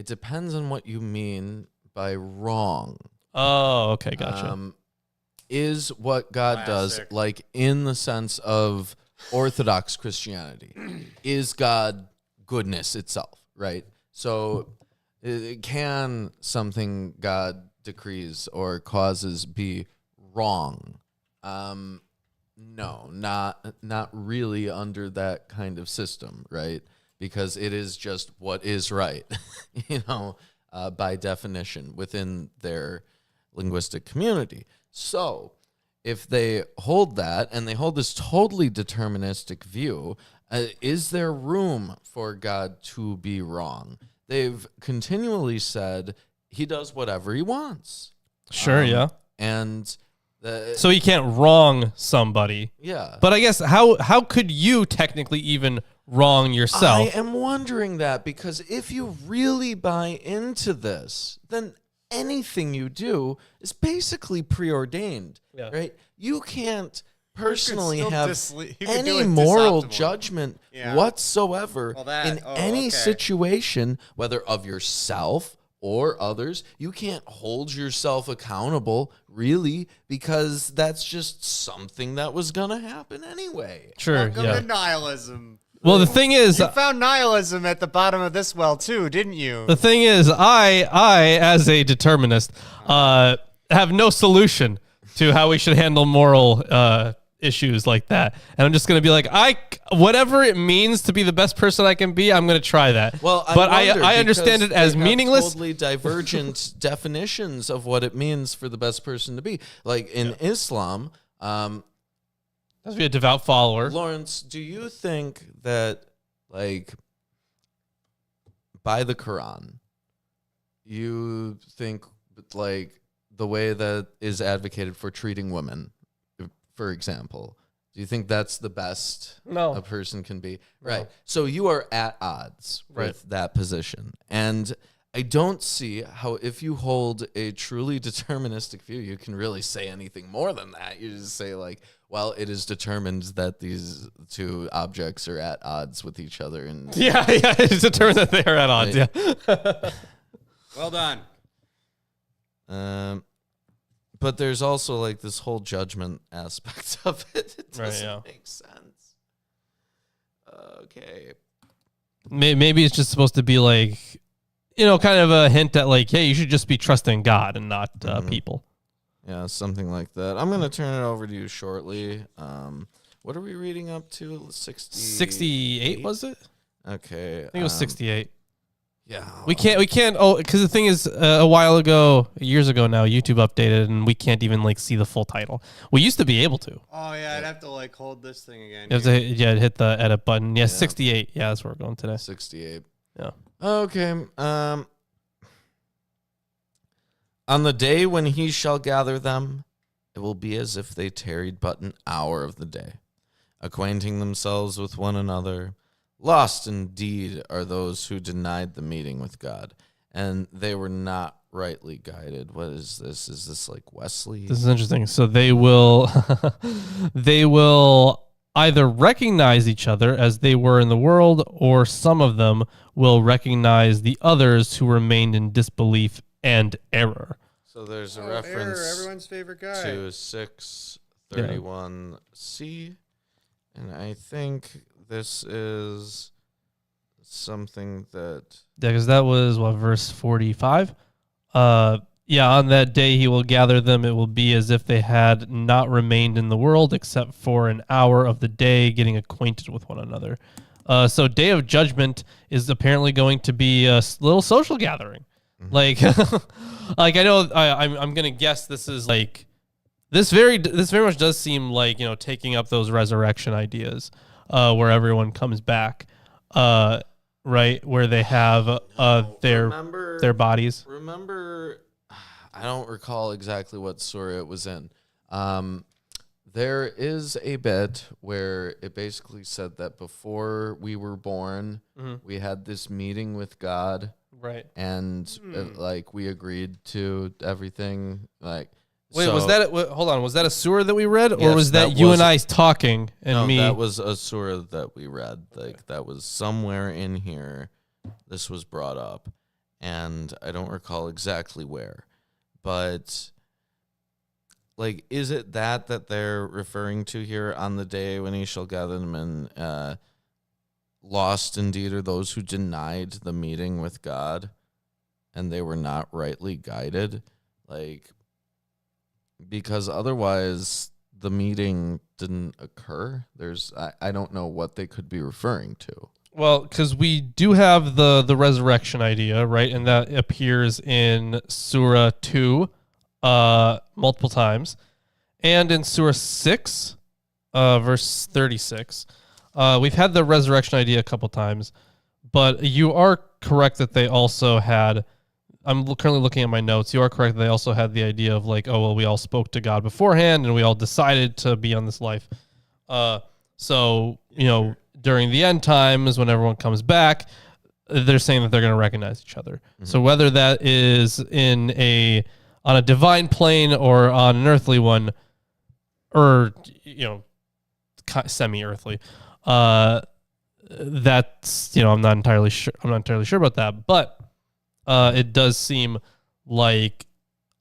depends on what you mean by wrong. Oh, okay, gotcha. Is what God does, in the sense of Orthodox Christianity, is God goodness itself, right? So can something God decrees or causes be wrong? No, not really under that kind of system, right? Because it is just what is right, by definition within their linguistic community. So if they hold that, and they hold this totally deterministic view, is there room for God to be wrong? They've continually said he does whatever he wants. Sure, yeah. And so he can't wrong somebody. Yeah. But I guess how could you technically even wrong yourself? I am wondering that, because if you really buy into this, then anything you do is basically preordained, right? You can't personally have any moral judgment whatsoever in any situation, whether of yourself or others. You can't hold yourself accountable, really, because that's just something that was going to happen anyway. Sure, Welcome to nihilism. Well, the thing is, You found nihilism at the bottom of this well too, didn't you? the thing is, I as a determinist, have no solution to how we should handle moral issues like that. And I'm just going to be like, whatever it means to be the best person I can be, I'm going to try that. Well, but I understand it as meaningless. Totally divergent definitions of what it means for the best person to be. Like in Islam, Has to be a devout follower. Lawrence, do you think that, like, by the Quran, you think, like, the way that is advocated for treating women, for example, do you think that's the best a person can be? Right. So you are at odds with that position. And I don't see how, if you hold a truly deterministic view, you can really say anything more than that. You just say, like, well, it is determined that these two objects are at odds with each other. And Yeah, it's determined that they are at odds. Right. Yeah. Well done. But there's also, like, this whole judgment aspect of it. It doesn't make sense. Okay. Maybe it's just supposed to be like, kind of a hint at like, hey, you should just be trusting God and not people. Yeah, something like that. I'm going to turn it over to you shortly. What are we reading up to? 68 was it? Okay. I think it was 68. Yeah. We can't. Oh, because the thing is, a while ago, years ago now, YouTube updated, and we can't even like see the full title. We used to be able to. Oh yeah, I'd have to like hold this thing again. You have to hit the edit button. Yeah, 68. Yeah, that's where we're going today. 68. Yeah. Okay. On the day when he shall gather them, it will be as if they tarried but an hour of the day, acquainting themselves with one another. Lost indeed are those who denied the meeting with God, and they were not rightly guided. What is this? Is this like Wesley? This is interesting. So they will, they will either recognize each other as they were in the world, or some of them will recognize the others who remained in disbelief and error. So there's a Error, reference everyone's favorite guy. to 631C, and I think this is something that... Yeah, because that was, verse 45? On that day he will gather them. It will be as if they had not remained in the world except for an hour of the day, getting acquainted with one another. So Day of Judgment is apparently going to be a little social gathering. Mm-hmm. Like I know I'm gonna guess this is like this very much does seem like taking up those resurrection ideas, where everyone comes back, right, where they have their bodies. Remember, I don't recall exactly what surah it was in. There is a bit where it basically said that before we were born, we had this meeting with God, right? And like we agreed to everything. Like, wait, so, was that? Hold on, was that a surah that we read, or yes, was that you and I talking and no, me? That was a surah that we read. Like that was somewhere in here. This was brought up, and I don't recall exactly where, but. Like, is it that they're referring to here on the day when he shall gather them and lost indeed are those who denied the meeting with God and they were not rightly guided? Like, because otherwise the meeting didn't occur. I don't know what they could be referring to. Well, because we do have the resurrection idea, right? And that appears in Surah 2. Multiple times, and in Surah 6, verse 36, we've had the resurrection idea a couple times, but you are correct that they also had. I'm currently looking at my notes. You are correct that they also had the idea of like, oh well, we all spoke to God beforehand, and we all decided to be on this life. So during the end times, when everyone comes back, they're saying that they're going to recognize each other. Mm-hmm. So whether that is on a divine plane or on an earthly one, or semi-earthly, that's I'm not entirely sure about that, but it does seem like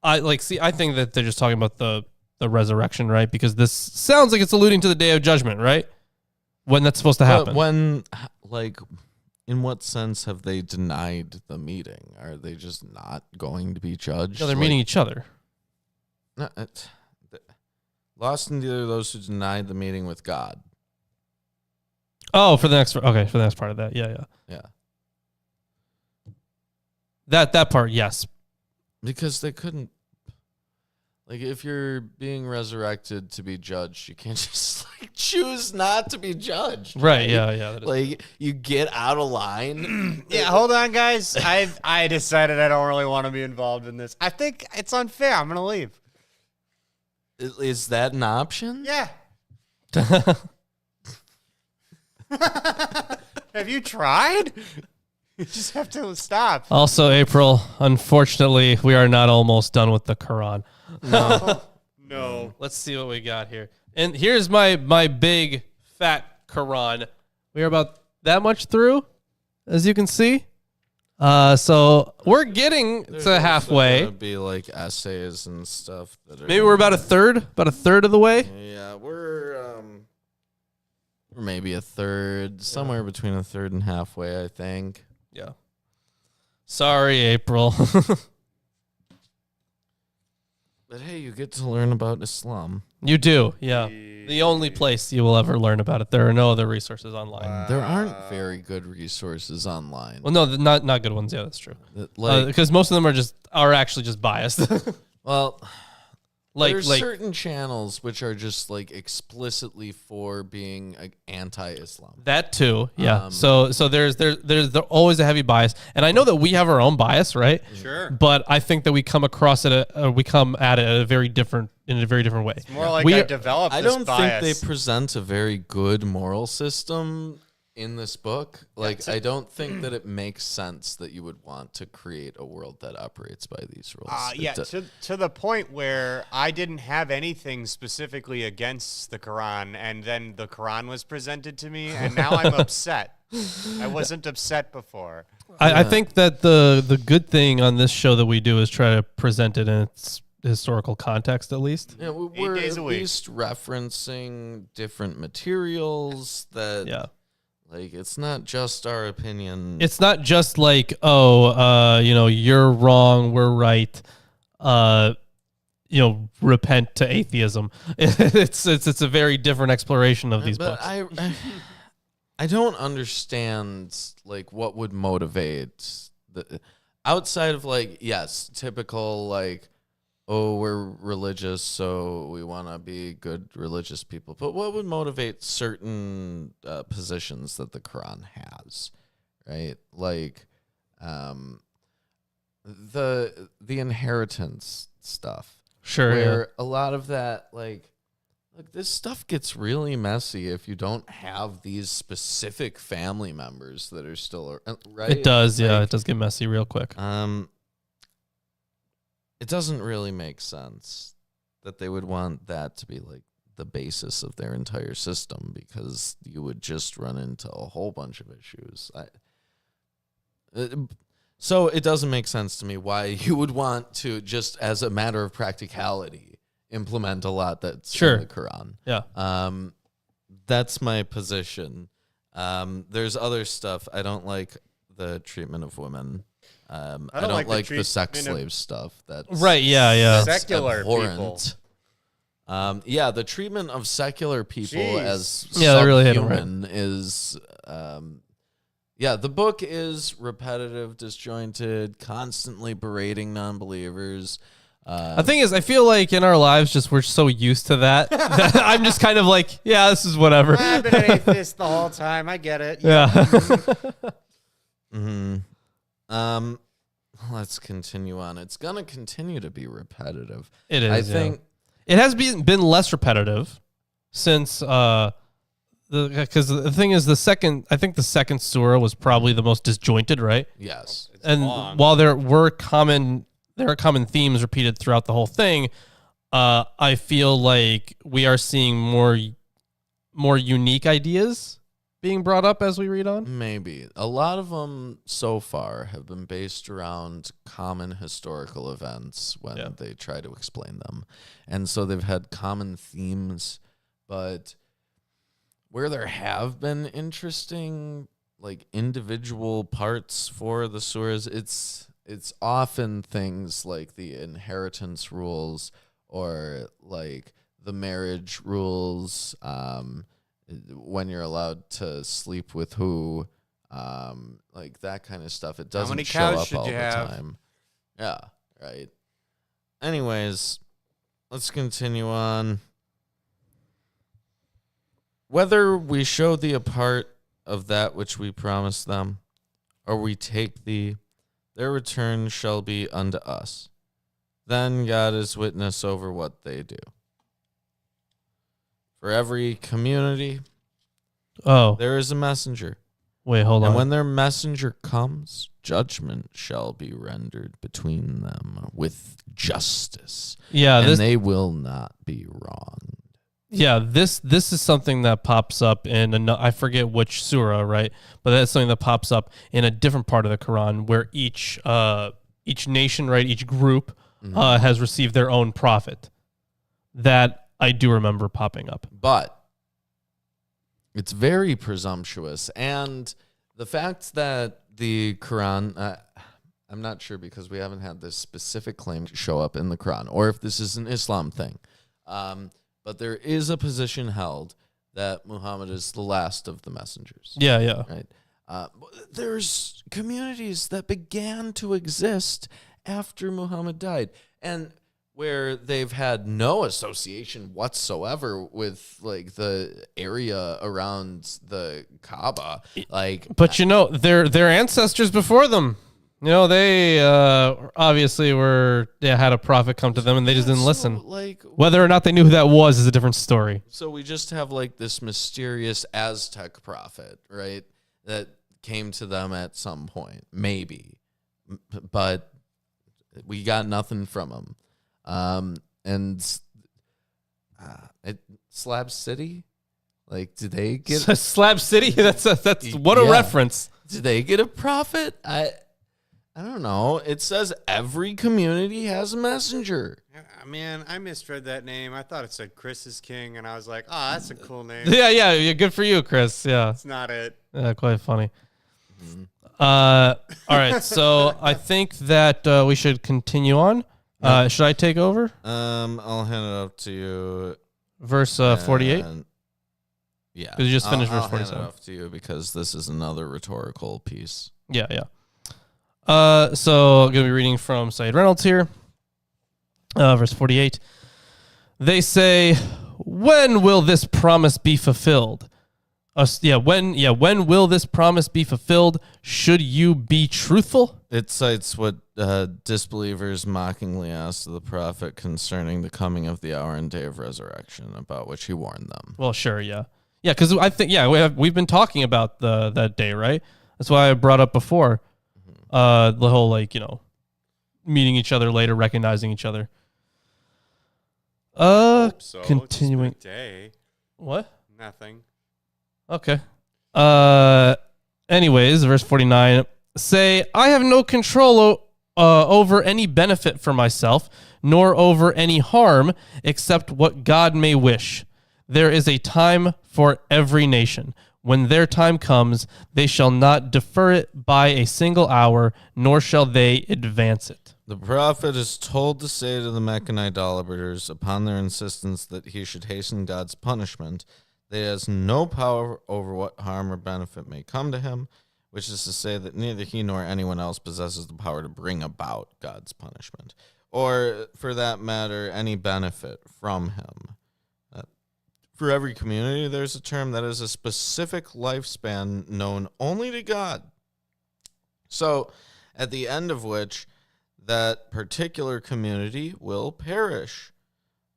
I think that they're just talking about the resurrection, right? Because this sounds like it's alluding to the day of judgment, right? when that's supposed to happen. When, like, in what sense have they denied the meeting? Are they just not going to be judged? No, they're meeting each other. No, lost indeed are those who denied the meeting with God. Oh, for the next part of that. Yeah. That part, yes. Because they couldn't. Like, if you're being resurrected to be judged, you can't just, like, choose not to be judged. Right, yeah. Like, you get out of line. Yeah, hold on, guys. I decided I don't really want to be involved in this. I think it's unfair. I'm going to leave. Is that an option? Yeah. Have you tried? You just have to stop. Also, April, unfortunately, we are not almost done with the Quran. No. Let's see what we got here. And here's my big, fat Quran. We are about that much through, as you can see. So we're getting to halfway. Gonna be like essays and stuff. Maybe we're about a third of the way. Yeah, we're maybe a third, somewhere between a third and halfway, I think. Yeah. Sorry, April. But hey, you get to learn about Islam. You do, yeah. The only place you will ever learn about it. There are no other resources online. There aren't very good resources online. Well, no, not good ones. Yeah, that's true. Like, Because most of them are actually just biased. well, there's like certain channels which are just like explicitly for being anti-Islam. that too. Yeah. So there's always a heavy bias, and I know that we have our own bias, right? Sure. But I think that we come across it. We come at it in a very different way. It's more like We I are- developed I this don't bias. think they present a very good moral system in this book. Like, I don't think that it makes sense that you would want to create a world that operates by these rules. Yeah, It to the point where I didn't have anything specifically against the Quran, and then the Quran was presented to me, and now I'm upset. I wasn't upset before. I think that the good thing on this show that we do is try to present it in its historical context, at least. yeah, we're days at a week. least referencing different materials that, Yeah. like, it's not just our opinion. It's not just like, you're wrong, we're right. Repent to atheism. It's a very different exploration of these but books. I don't understand, like, what would motivate outside of, like, yes, typical, like, oh, we're religious, so we want to be good religious people. But what would motivate certain positions that the Quran has, right? Like, the inheritance stuff. Sure. Where a lot of that, like, look, this stuff gets really messy if you don't have these specific family members that are still right. It does, yeah. Like, It does get messy real quick. it doesn't really make sense that they would want that to be like the basis of their entire system, because you would just run into a whole bunch of issues. So it doesn't make sense to me why you would want to, just as a matter of practicality, implement a lot that's in the Quran. Yeah. That's my position. There's other stuff. I don't like the treatment of women. I don't like the sex slave stuff. That's right. Yeah. that's Secular abhorrent. people. The treatment of secular people Jeez. as Yeah, they really hit 'em subhuman is. The book is repetitive, disjointed, constantly berating non-believers. The thing is, I feel like in our lives, we're so used to that. I'm just kind of like, yeah, this is whatever. I've been an atheist the whole time. I get it. Yeah. Let's continue on. It's gonna continue to be repetitive. It is. I think it has been less repetitive since because the thing is, the second surah was probably the most disjointed, right? yes. And long. while there are common themes repeated throughout the whole thing, I feel like we are seeing more unique ideas being brought up as we read on. Maybe. A lot of them so far have been based around common historical events when they try to explain them. And so they've had common themes, but where there have been interesting like individual parts for the surahs, it's often things like the inheritance rules or like the marriage rules, when you're allowed to sleep with who, like that kind of stuff. It doesn't many show cows up should all you the have? time. Yeah, right. Anyways, let's continue on. Whether we show thee a part of that which we promised them, or we take thee, their return shall be unto us. Then God is witness over what they do. For every community, Oh, there is a messenger. wait, hold And on. when their messenger comes, judgment shall be rendered between them with justice. Yeah, And this they will not be wronged. this is something that pops up in I forget which surah, right? But that's something that pops up in a different part of the Quran where each nation, right, each group has received their own prophet. That I do remember popping up. But it's very presumptuous. And the fact that the Quran, I'm not sure because we haven't had this specific claim show up in the Quran or if this is an Islam thing. But there is a position held that Muhammad is the last of the messengers. Yeah. Right. There's communities that began to exist after Muhammad died, and where they've had no association whatsoever with like the area around the Kaaba. Like, But their ancestors before them, they obviously had a prophet come to them and they just didn't listen. Like, Whether or not they knew who that was is a different story. so we just have like this mysterious Aztec prophet, right? That came to them at some point, maybe, but we got nothing from him. Slab City, like, did they get Slab City? That's what a Yeah. reference. Did they get a prophet? I don't know. It says every community has a messenger. Man, I misread that name. I thought it said Chris is King, and I was like, oh, that's a cool name. Yeah. Good for you, Chris. Yeah. That's not it. Quite funny. All right. So I think that we should continue on. Should I take over? I'll hand it up to you. Verse 48? and- Yeah. 'Cause you just finished verse I'll hand it 47. off to you because this is another rhetorical piece. Yeah. So I'm going to be reading from Said Reynolds here. Verse 48. They say, when will this promise be fulfilled? When will this promise be fulfilled? Should you be truthful? It cites what disbelievers mockingly asked of the prophet concerning the coming of the hour and day of resurrection, about which he warned them. Well, sure, yeah. Yeah, because I think, we've been talking about that day, right? That's why I brought up before the whole, meeting each other later, recognizing each other. Hope so. Continuing. It's been a day. What? Nothing. Okay. Anyways, verse 49. Say, I have no control over any benefit for myself, nor over any harm, except what God may wish. There is a time for every nation. When their time comes, they shall not defer it by a single hour, nor shall they advance it. The prophet is told to say to the Meccan idolaters, upon their insistence that he should hasten God's punishment, that he has no power over what harm or benefit may come to him, which is to say that neither he nor anyone else possesses the power to bring about God's punishment, or, for that matter, any benefit from him. For every community, there's a term that is a specific lifespan known only to God. So, at the end of which, that particular community will perish.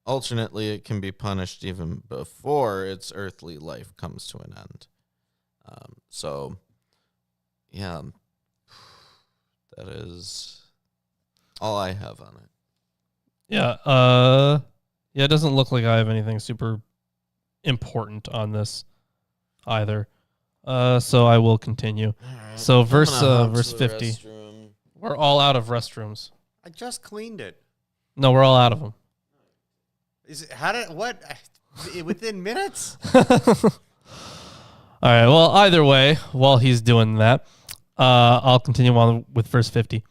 Alternately, it can be punished even before its earthly life comes to an end. That is all I have on it. Yeah. It doesn't look like I have anything super important on this either. So I will continue. Right. So I'm verse gonna hop verse to the 50. restroom. We're all out of restrooms. I just cleaned it. No, we're all out of them. Is it, how did what? Within minutes? All right. Well, either way, while he's doing that, I'll continue on with verse 50.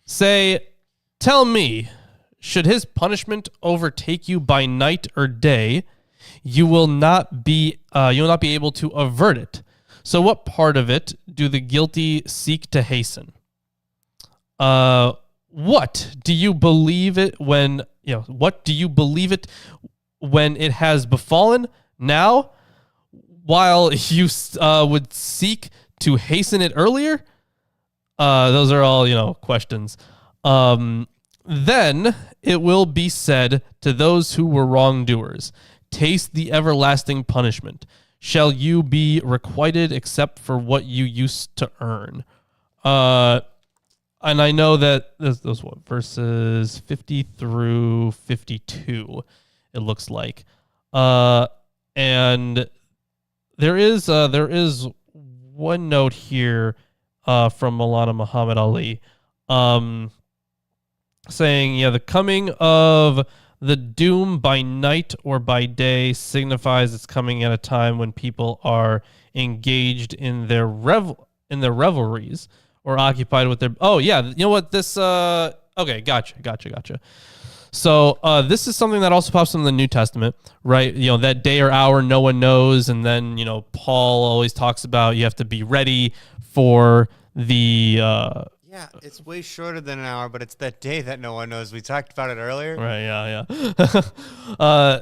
Say, tell me, should his punishment overtake you by night or day, you will not be able to avert it. So what part of it do the guilty seek to hasten? What do you believe it when what do you believe it when it has befallen now, while you would seek to hasten it earlier? Those are all questions. Then it will be said to those who were wrongdoers, taste the everlasting punishment. Shall you be requited except for what you used to earn? And I know that those verses 50 through 52, it looks like. And there is one note here from Maulana Muhammad Ali, saying, the coming of the doom by night or by day signifies it's coming at a time when people are engaged in their revelries or occupied with their. Oh yeah, you know what this? Okay, gotcha. So this is something that also pops in the New Testament, right? That day or hour no one knows, and then Paul always talks about you have to be ready for the. Yeah, it's way shorter than an hour, but it's that day that no one knows. We talked about it earlier. Right, yeah.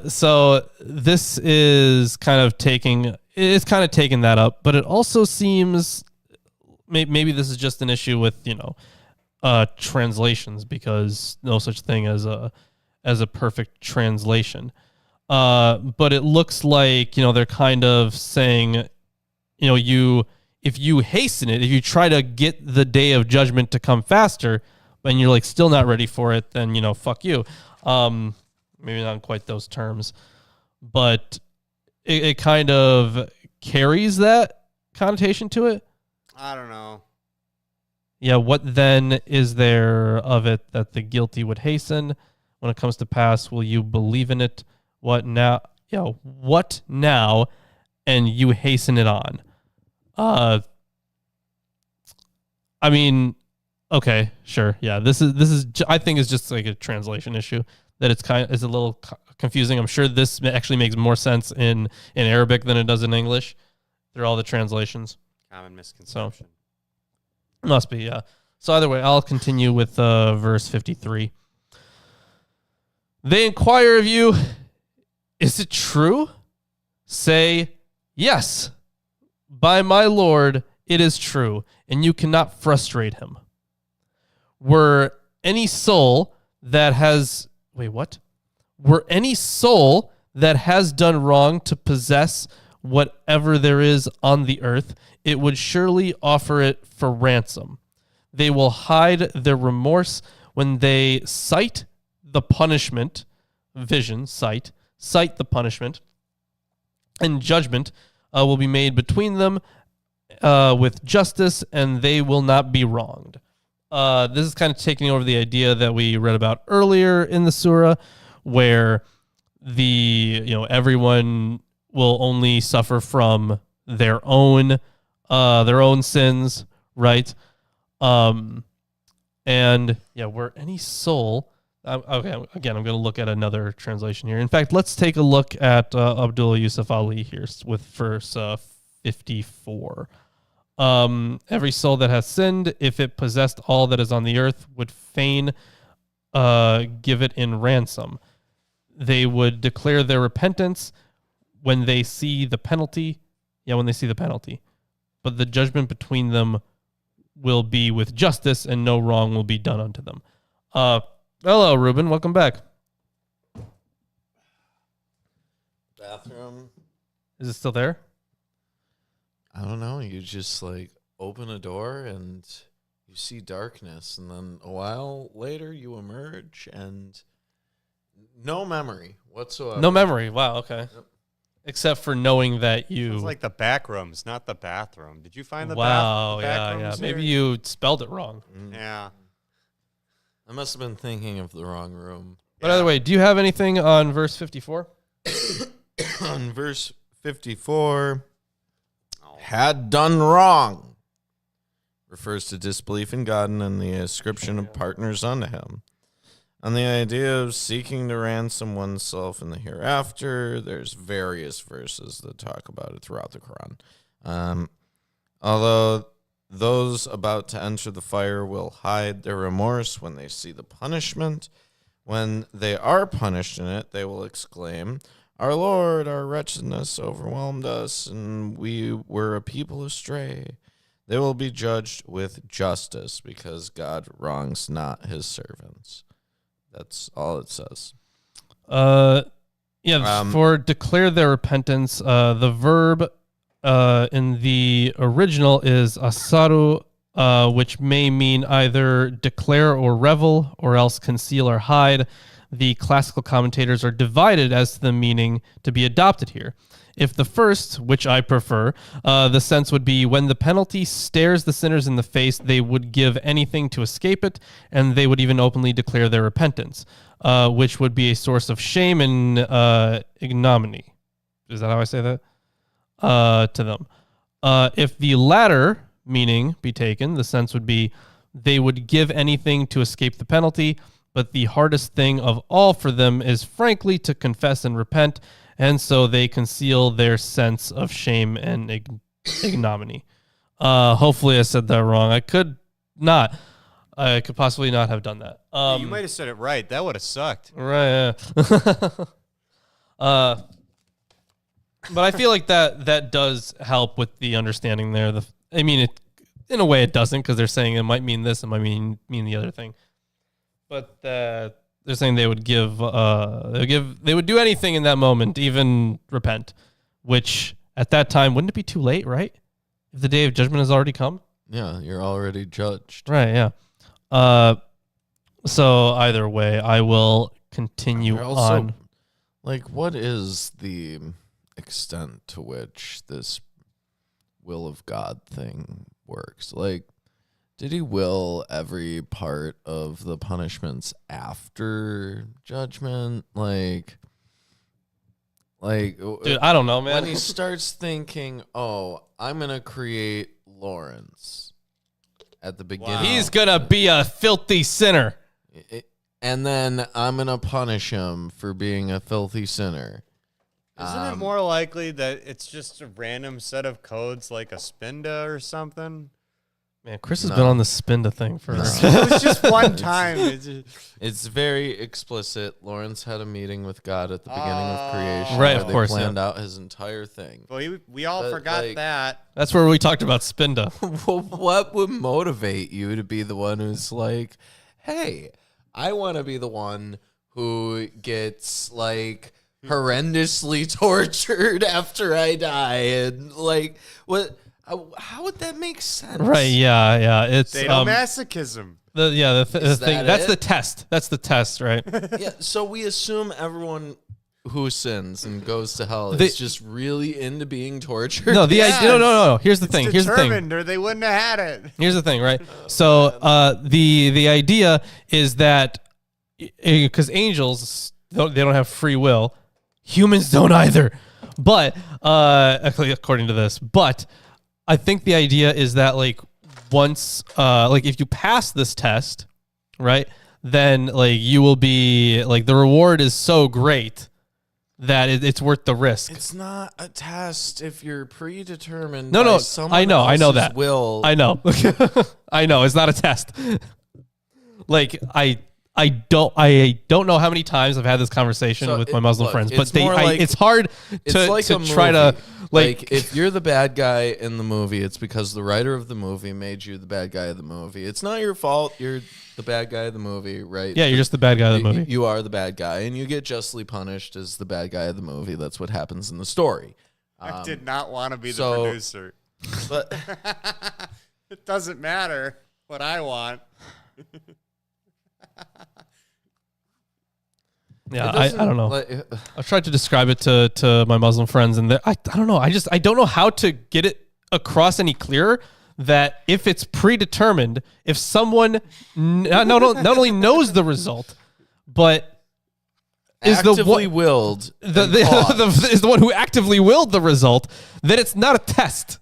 So this is kind of taking that up, but it also seems maybe this is just an issue with, translations, because no such thing as a perfect translation. But it looks like, they're kind of saying, if you hasten it, if you try to get the day of judgment to come faster, and you're still not ready for it, then, fuck you. Maybe not in quite those terms, but it kind of carries that connotation to it. I don't know. Yeah, what then is there of it that the guilty would hasten? When it comes to pass, will you believe in it? What now? What now? And you hasten it on. I mean, okay, sure. Yeah, this is I think it's just like a translation issue, that it's a little confusing. I'm sure this actually makes more sense in Arabic than it does in English through all the translations. Common misconception. So, must be, yeah. So either way, I'll continue with verse 53. They inquire of you, is it true? Say, yes. By my Lord, it is true, and you cannot frustrate him. Were any soul that has done wrong to possess whatever there is on the earth, it would surely offer it for ransom. They will hide their remorse when they sight the punishment, sight the punishment, and judgment will be made between them with justice, and they will not be wronged. This is kind of taking over the idea that we read about earlier in the surah, where everyone will only suffer from their own sins, right? And yeah, where any soul. Okay, again, I'm going to look at another translation here. In fact, let's take a look at Abdullah Yusuf Ali here with verse 54. Every soul that has sinned, if it possessed all that is on the earth, would fain give it in ransom. They would declare their repentance when they see the penalty. Yeah, when they see the penalty. But the judgment between them will be with justice, and no wrong will be done unto them. Hello, Ruben. Welcome back. Bathroom. Is it still there? I don't know. You just open a door and you see darkness, and then a while later you emerge and no memory whatsoever. No memory. Wow. Okay. Yep. Except for knowing that you. It's like the back rooms, not the bathroom. Did you find the back yeah. Here? Maybe you spelled it wrong. Yeah. I must have been thinking of the wrong room. But either way, do you have anything on verse 54? On verse 54. had done wrong refers to disbelief in God and the ascription of partners unto him. On the idea of seeking to ransom oneself in the hereafter, there's various verses that talk about it throughout the Quran. Although those about to enter the fire will hide their remorse when they see the punishment, when they are punished in it, they will exclaim, "Our Lord, our wretchedness overwhelmed us, and we were a people astray." They will be judged with justice because God wrongs not his servants. That's all it says. For declare their repentance, the verb in the original is asaru, which may mean either declare or revel, or else conceal or hide. The classical commentators are divided as to the meaning to be adopted here. If the first, which I prefer, the sense would be when the penalty stares the sinners in the face, they would give anything to escape it, and they would even openly declare their repentance, which would be a source of shame and ignominy. Is that how I say that? To them. If the latter meaning be taken, the sense would be they would give anything to escape the penalty, but the hardest thing of all for them is frankly to confess and repent, and so they conceal their sense of shame and ignominy. Hopefully I said that wrong. I could possibly not have done that. You might have said it right. That would have sucked. Right. But I feel like that does help with the understanding there. In a way it doesn't, because they're saying it might mean this, it might mean the other thing. But they're saying they would they would do anything in that moment, even repent, which at that time, wouldn't it be too late, right? If the day of judgment has already come? Yeah, you're already judged. Right, yeah. So either way, I will continue on. Like, what is the extent to which this will of God thing works? Like, did he will every part of the punishments after judgment? Like, dude, I don't know, man. When he starts thinking, "Oh, I'm gonna create Lawrence," at the beginning, he's gonna be a filthy sinner, and then I'm gonna punish him for being a filthy sinner. Isn't it more likely that it's just a random set of codes, like a Spinda or something? Man, Chris has been on the Spinda thing for. It was just one time. It's very explicit. Lawrence had a meeting with God at the beginning of creation. Right, where of course, they planned out his entire thing. Well, we all forgot that. That's where we talked about Spinda. Well, what would motivate you to be the one who's like, "Hey, I want to be the one who gets like horrendously tortured after I die," and like what? How would that make sense? Right? Yeah. It's sadomasochism. The thing. That's it? the test. That's the test, right? Yeah. So we assume everyone who sins and goes to hell is just really into being tortured. No, no. Here's the thing. Determined, or they wouldn't have had it. Here's the thing, right? So the idea is that because angels they don't have free will, humans don't either. But according to this, I think the idea is that like once if you pass this test, right, then like you will be like the reward is so great that it's worth the risk. It's not a test if you're predetermined. No, by I know that. Will. I know. I know it's not a test. Like I don't know how many times I've had this conversation with my Muslim friends, but it's hard to try to like if you're the bad guy in the movie, it's because the writer of the movie made you the bad guy of the movie. It's not your fault. You're the bad guy of the movie, right? Yeah, you're just the bad guy of the movie. You are the bad guy, and you get justly punished as the bad guy of the movie. That's what happens in the story. I did not want to be the producer, but it doesn't matter what I want. Yeah, I don't know. I've tried to describe it to my Muslim friends, and I don't know. I don't know how to get it across any clearer that if it's predetermined, if someone not only knows the result, but is actively willed is the one who actively willed the result, then it's not a test.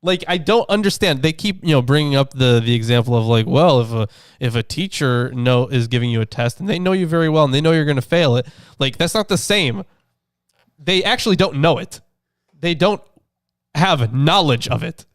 Like, I don't understand. They keep, bringing up the example of like, well, if a teacher is giving you a test and they know you very well and they know you're going to fail it, like that's not the same. They actually don't know it. They don't have knowledge of it.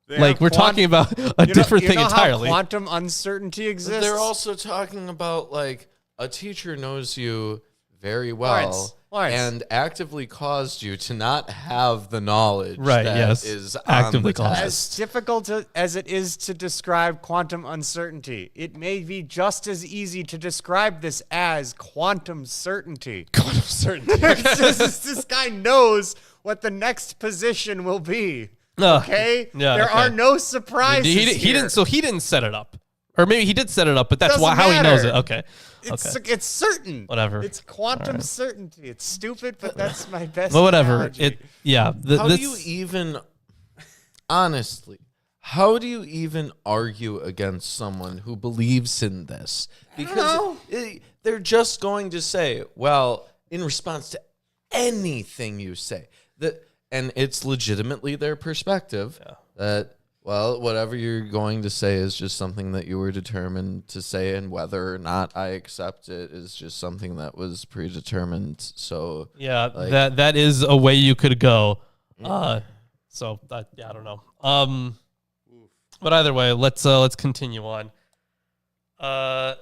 Like we're talking about a different thing entirely. How quantum uncertainty exists. They're also talking about like a teacher knows you very well. Lawrence. And actively caused you to not have the knowledge is actively on the caused. As difficult as it is to describe quantum uncertainty, it may be just as easy to describe this as quantum certainty. Quantum certainty. This guy knows what the next position will be. Okay? Yeah, there are no surprises he didn't. So he didn't set it up, or maybe he did set it up, but that's how he knows it. Okay. It's certain. Whatever. It's quantum certainty. It's stupid, but that's my best. Well, whatever. Analogy. How do you even, honestly, how do you even argue against someone who believes in this? Because they're just going to say, well, in response to anything you say, and it's legitimately their perspective that, well, whatever you're going to say is just something that you were determined to say, and whether or not I accept it is just something that was predetermined. So that is a way you could go. I don't know. But either way, let's continue on.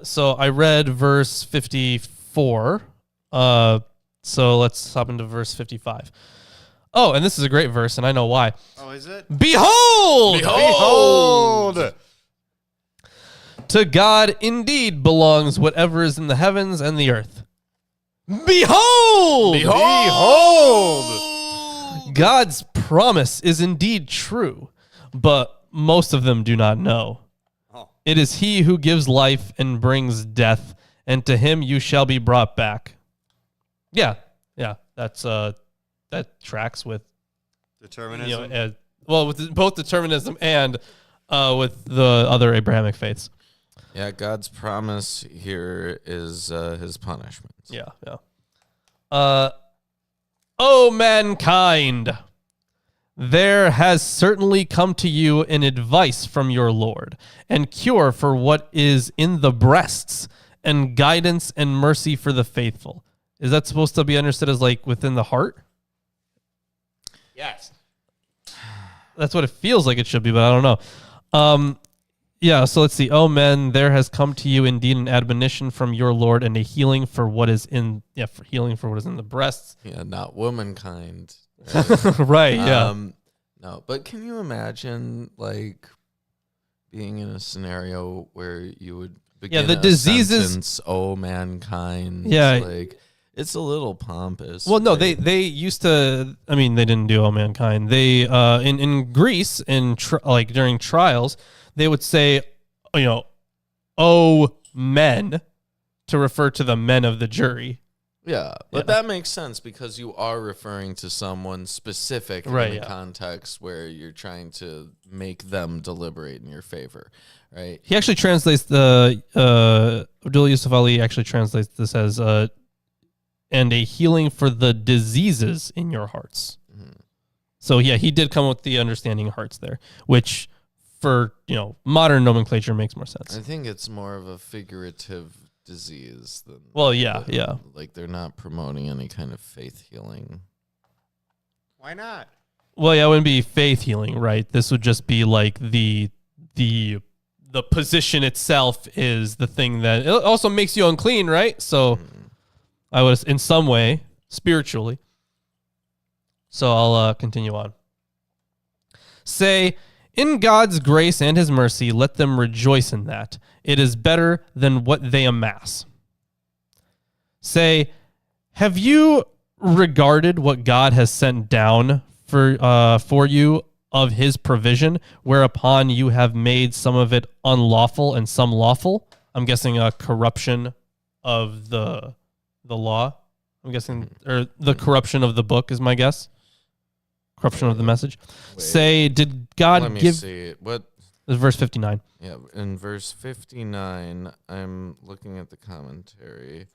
So I read verse 54. So let's hop into verse 55. Oh, and this is a great verse, and I know why. Oh, is it? Behold! Behold! To God indeed belongs whatever is in the heavens and the earth. Behold! Behold! God's promise is indeed true, but most of them do not know. Oh. It is he who gives life and brings death, and to him you shall be brought back. Yeah, that's that tracks with determinism. With both determinism and with the other Abrahamic faiths. Yeah, God's promise here is his punishment. Yeah. O mankind, there has certainly come to you an advice from your Lord, and cure for what is in the breasts, and guidance and mercy for the faithful. Is that supposed to be understood as like within the heart? Yes. That's what it feels like it should be, but I don't know. So let's see. Oh, men, there has come to you indeed an admonition from your Lord, and a healing for what is in the breasts. Yeah, not womankind. Right, yeah. No, but can you imagine like being in a scenario where you would begin the diseases sentence, oh mankind. Yeah. Like it's a little pompous. Well, no, right? they used to. I mean, they didn't do "Oh mankind." They in Greece during trials, they would say, "Oh men," to refer to the men of the jury. Yeah, but that makes sense because you are referring to someone specific in a context where you're trying to make them deliberate in your favor, right? He actually translates Abdullah Yusuf Ali actually translates this as and a healing for the diseases in your hearts. Mm-hmm. So yeah, he did come with the understanding hearts there, which for modern nomenclature makes more sense. I think it's more of a figurative disease than like they're not promoting any kind of faith healing. Why not? Well, yeah, it wouldn't be faith healing, right? This would just be like the position itself is the thing that it also makes you unclean, right? So I was in some way spiritually. So I'll continue on. Say, in God's grace and his mercy, let them rejoice in that. It is better than what they amass. Say, have you regarded what God has sent down for you of his provision, whereupon you have made some of it unlawful and some lawful? I'm guessing a corruption of the law. I'm guessing, or the corruption of the book is my guess. Corruption of the message. Wait. Say, did God Let me give... see. What? This is verse 59. Yeah, in verse 59, I'm looking at the commentary.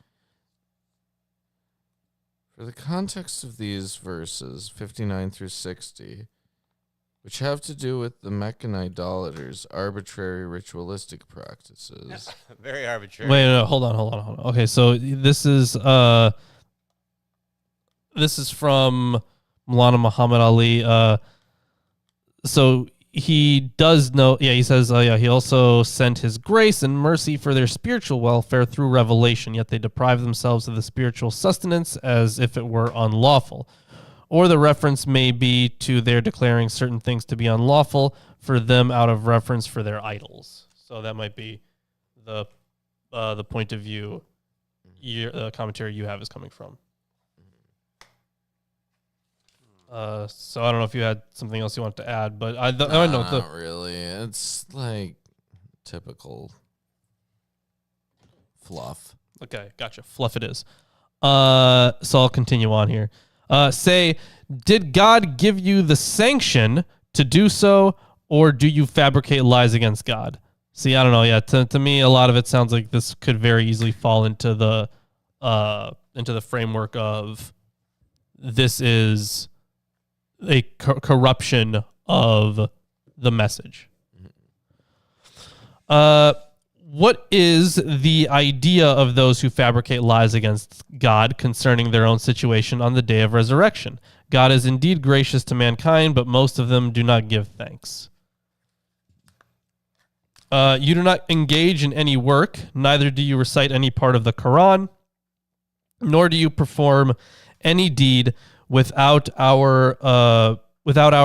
For the context of these verses, 59 through 60, which have to do with the Meccan idolaters' arbitrary ritualistic practices. Very arbitrary. Wait, no, hold on. Okay, so this is from Maulana Muhammad Ali. So he does know, he says, he also sent his grace and mercy for their spiritual welfare through revelation, yet they deprive themselves of the spiritual sustenance as if it were unlawful. Or the reference may be to their declaring certain things to be unlawful for them out of reference for their idols. So that might be the point of view the commentary you have is coming from. So I don't know if you had something else you want to add, but Not really. It's like typical fluff. Okay, gotcha. Fluff it is. So I'll continue on here. Say, did God give you the sanction to do so, or do you fabricate lies against God? See, I don't know. Yeah, to me, a lot of it sounds like this could very easily fall into the framework of this is a corruption of the message. What is the idea of those who fabricate lies against God concerning their own situation on the day of resurrection? God is indeed gracious to mankind, but most of them do not give thanks. You do not engage in any work, neither do you recite any part of the Quran, nor do you perform any deed without our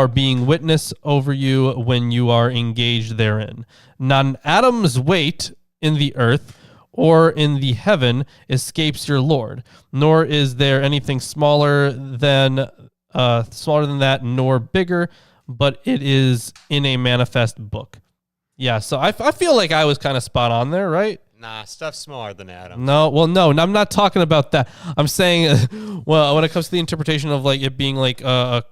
being witness over you when you are engaged therein. Not an atom's weight in the earth or in the heaven escapes your Lord, nor is there anything smaller than that, nor bigger, but it is in a manifest book. Yeah, so I feel like I was kind of spot on there, right? Nah, stuff's smaller than atoms. No, I'm not talking about that. I'm saying, well, when it comes to the interpretation of like it being like a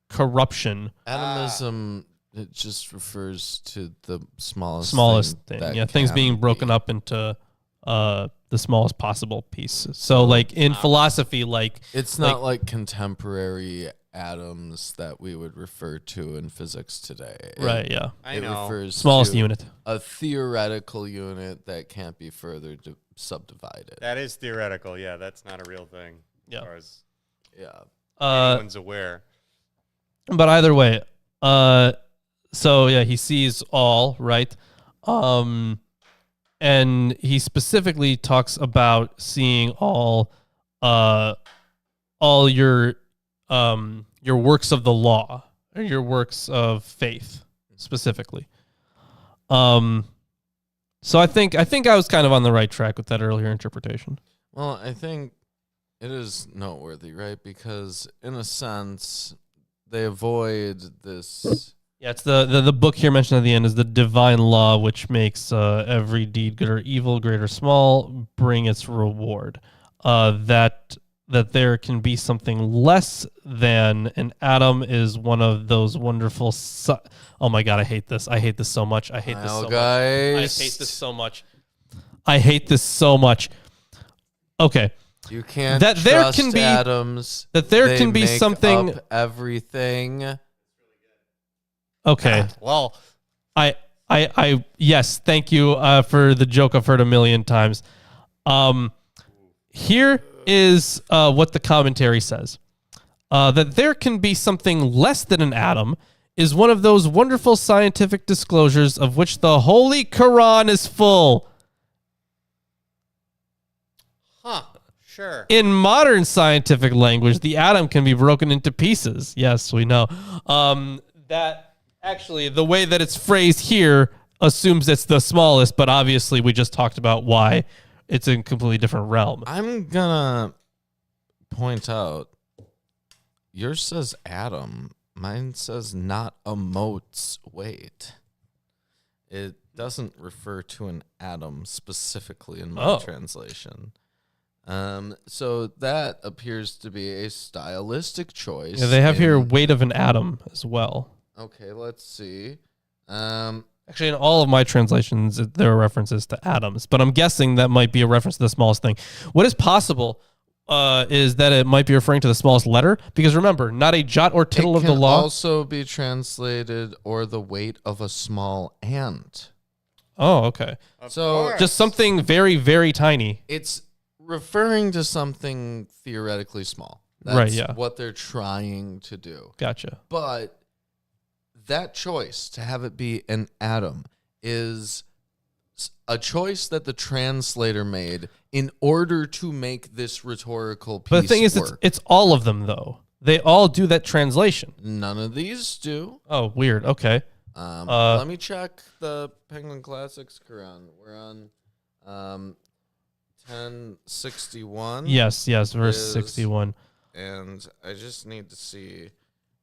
corruption. Atomism, it just refers to the smallest thing. Yeah, things being broken up into the smallest possible piece. So like in philosophy, like it's not like contemporary atoms that we would refer to in physics today. Right, yeah. I know. Refers smallest to unit. a theoretical unit that can't be further subdivided. That is theoretical. Yeah, that's not a real thing. Yeah. As far as anyone's aware. But either way, so yeah, he sees all, right? And he specifically talks about seeing all your works of the law, or your works of faith specifically. So I think I was kind of on the right track with that earlier interpretation. Well, I think it is noteworthy, right? Because in a sense, they avoid this. Yeah, it's the book here mentioned at the end is the divine law, which makes every deed, good or evil, great or small, bring its reward. That there can be something less than an atom is one of those wonderful. Oh my God, I hate this. I hate this so much. I hate this so much. I hate this so much. I hate this so much. Okay. You can't that trust there can be atoms. That there they can be make something. Up everything. Okay. Well, I yes, thank you for the joke I've heard a million times. Here is what the commentary says. That there can be something less than an atom is one of those wonderful scientific disclosures of which the Holy Quran is full. Huh. Sure. In modern scientific language, the atom can be broken into pieces. Yes, we know. That actually, the way that it's phrased here assumes it's the smallest, but obviously we just talked about why it's in a completely different realm. I'm gonna point out, yours says atom. Mine says not a mote's weight. It doesn't refer to an atom specifically in my translation. So that appears to be a stylistic choice. Yeah, they have here weight of an atom as well. Okay, let's see. Actually, in all of my translations, there are references to atoms, but I'm guessing that might be a reference to the smallest thing. What is possible is that it might be referring to the smallest letter. Because remember, not a jot or tittle It of the can law. also be translated or the weight of a small ant. Oh, okay. So Just something very, very tiny. it's referring to something theoretically small. That's Right, yeah. what they're trying to do. Gotcha. But that choice to have it be an atom is a choice that the translator made in order to make this rhetorical piece But the thing is, work. it's all of them, though. They all do that translation. None of these do. Oh, weird. Okay. Let me check the Penguin Classics Quran. We're on 1061. Yes, verse Is- 61. And I just need to see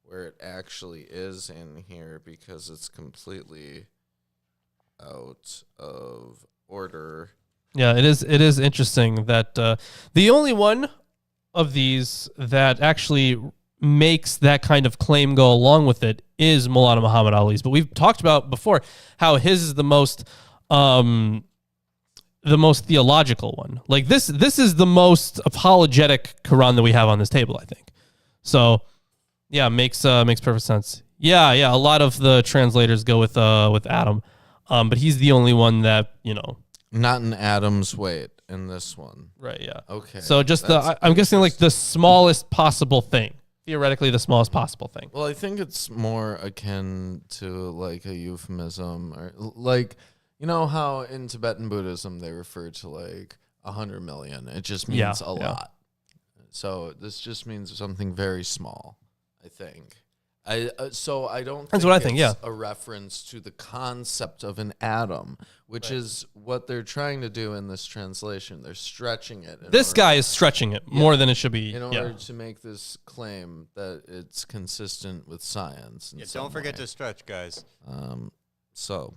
where it actually is in here because it's completely out of order. Yeah, it is. It is interesting that the only one of these that actually makes that kind of claim go along with it is Maulana Muhammad Ali's. But we've talked about before how his is the most theological one. Like this is the most apologetic Quran that we have on this table, I think. So, yeah, makes perfect sense. Yeah. A lot of the translators go with Adam, but he's the only one that Not an atom's weight in this one. Right. Yeah. Okay. So just that's I'm guessing like the smallest possible thing. Theoretically, the smallest possible thing. Well, I think it's more akin to like a euphemism or like, you know how in Tibetan Buddhism they refer to like 100 million. It just means a lot. So this just means something very small, I think. So I don't think That's what I think, it's a reference to the concept of an atom, which is what they're trying to do in this translation. They're stretching it. This guy is stretching it more than it should be. In order to make this claim that it's consistent with science. Yeah, don't forget to stretch, guys. So.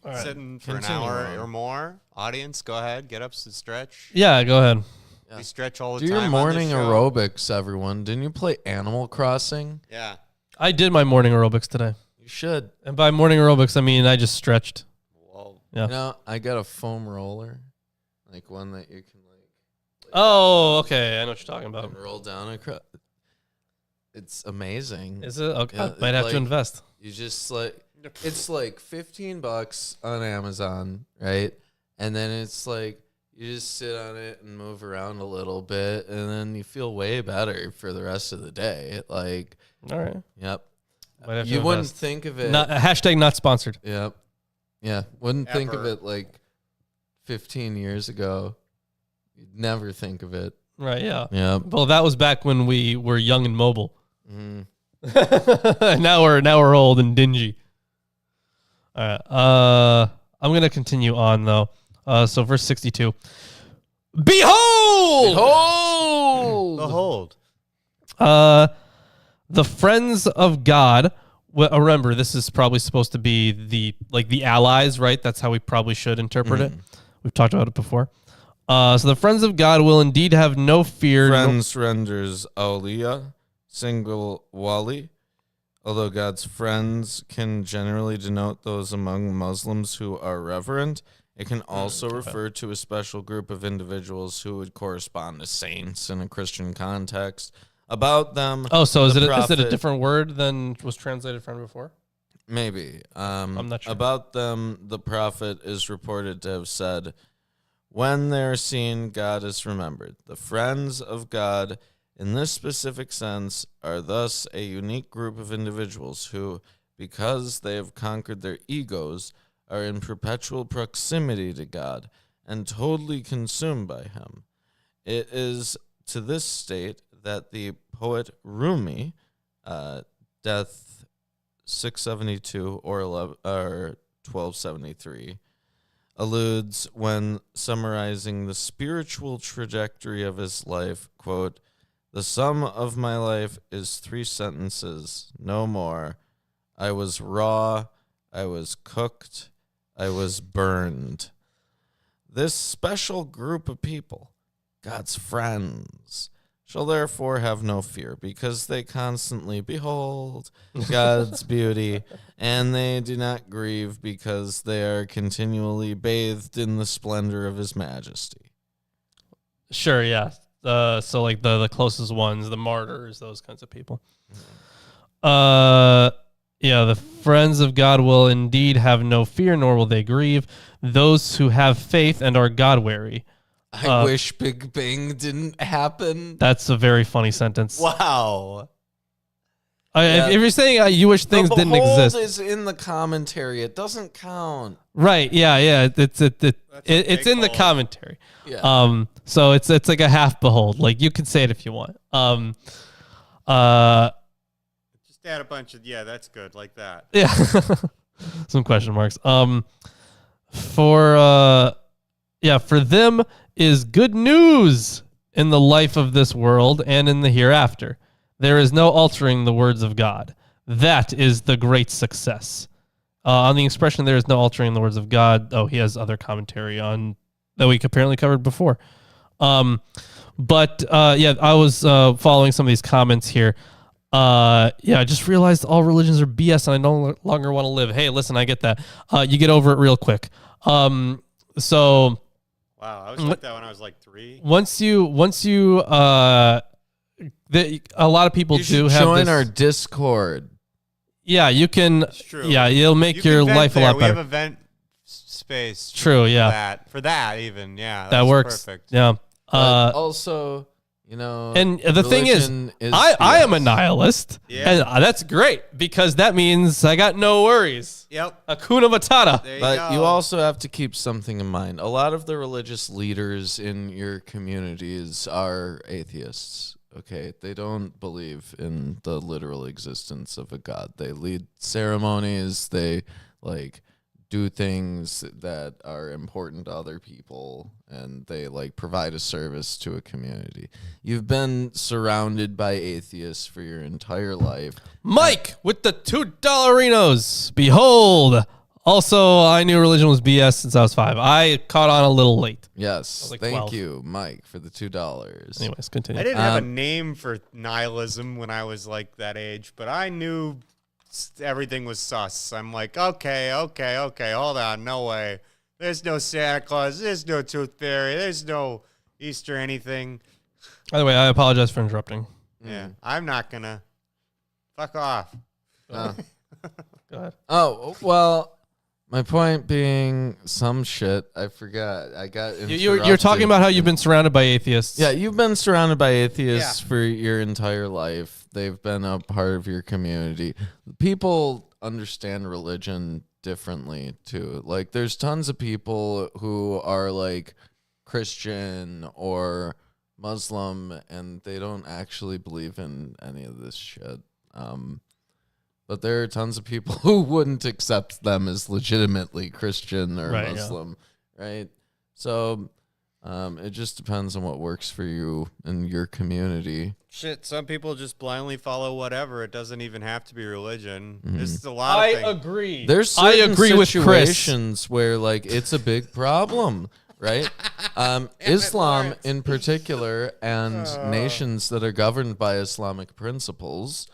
All right. Sitting for an Continue hour on. or more. Audience, go ahead, get up and stretch. Yeah, go ahead. We stretch all the Do time. your on morning this show. aerobics, everyone. Didn't you play Animal Crossing? Yeah. I did my morning aerobics today. You should. And by morning aerobics, I mean I just stretched. Whoa. Yeah. You know, I got a foam roller, like one that you can Oh, okay. I know what you're talking about. and roll down across. It's amazing. Is it? Okay. Yeah, Might have like- to invest. You just it's like $15 on Amazon, right? And then it's like you just sit on it and move around a little bit, and then you feel way better for the rest of the day. Like, All right. yep. Might have to You wouldn't invest. think of it. Not hashtag not sponsored. Yep. Yeah. Wouldn't think of Ever. it like 15 years ago. You'd never think of it. Right. Yeah. Yep. Well, that was back when we were young and mobile. Mm. now we're old and dingy. All right. I'm gonna continue on though. So verse 62. Behold! Behold. The friends of God. Remember, this is probably supposed to be the allies, right? That's how we probably should interpret it. We've talked about it before. So the friends of God will indeed have no fear. Friends renders awliya, single wali. Although God's friends can generally denote those among Muslims who are reverent, it can also refer to a special group of individuals who would correspond to saints in a Christian context. About them, Oh, so is the it a prophet- different word than was translated from before? Maybe. I'm not sure. About them, the prophet is reported to have said, when they're seen, God is remembered. The friends of God, in this specific sense, are thus a unique group of individuals who, because they have conquered their egos, are in perpetual proximity to God and totally consumed by Him. It is to this state that the poet Rumi, death 672 or 1273, alludes when summarizing the spiritual trajectory of his life, quote, "The sum of my life is 3 sentences, no more. I was raw, I was cooked, I was burned." This special group of people, God's friends, shall therefore have no fear, because they constantly behold God's beauty, and they do not grieve because they are continually bathed in the splendor of His majesty. Sure, yeah. So like the closest ones, the martyrs, those kinds of people. Yeah, the friends of God will indeed have no fear, nor will they grieve. Those who have faith and are God-wary. I wish Big Bang didn't happen. That's a very funny sentence. Wow. If you're saying you wish things didn't exist, is in the commentary. It doesn't count. right? Yeah. It's in the commentary. Yeah. So it's like a half behold. Like you can say it if you want. Just add a bunch of that's good like that. Yeah. Some question marks. For them is good news in the life of this world and in the hereafter. There is no altering the words of God. That is the great success. On the expression, there is no altering the words of God. Oh, he has other commentary on that we apparently covered before. I was following some of these comments here. I just realized all religions are BS and I no longer want to live. Hey, listen, I get that. You get over it real quick. Wow, I was like that when I was like 3. A lot of people You do should have join this, our Discord. Yeah, you can. It's true. Yeah, it'll make your life a lot We better. have event space. True. Yeah, For that even. Yeah. that works. Perfect. Yeah. But also, And the thing is, religion I am a BS. nihilist, Yeah. and that's great because that means I got no worries. Yep. Hakuna Matata. There you But go. you also have to keep something in mind. A lot of the religious leaders in your communities are atheists. Okay, they don't believe in the literal existence of a god. They lead ceremonies. They do things that are important to other people, and they provide a service to a community. You've been surrounded by atheists for your entire life. Mike with the $2 Behold. Also, I knew religion was BS since I was 5. I caught on a little late. Yes, like thank 12. you, Mike, for the $2. Anyways, continue. I didn't have a name for nihilism when I was like that age, but I knew everything was sus. I'm like, okay, hold on, no way. There's no Santa Claus, there's no Tooth Fairy, there's no Easter anything. By the way, I apologize for interrupting. Yeah, I'm not gonna. Fuck off. Go ahead. Oh, well, my point being some shit. I forgot. I got You're talking interrupted. about how you've been surrounded by atheists. Yeah, you've been surrounded by atheists for your entire life. They've been a part of your community. People understand religion differently too. There's tons of people who are Christian or Muslim and they don't actually believe in any of this shit. But there are tons of people who wouldn't accept them as legitimately Christian or Right, yeah. Muslim, right? So it just depends on what works for you and your community. Shit, some people just blindly follow whatever. It doesn't even have to be religion. Mm-hmm. There's a lot I of things. agree. There's I certain agree with Chris. situations where it's a big problem, right? Islam Lawrence. in particular and nations that are governed by Islamic principles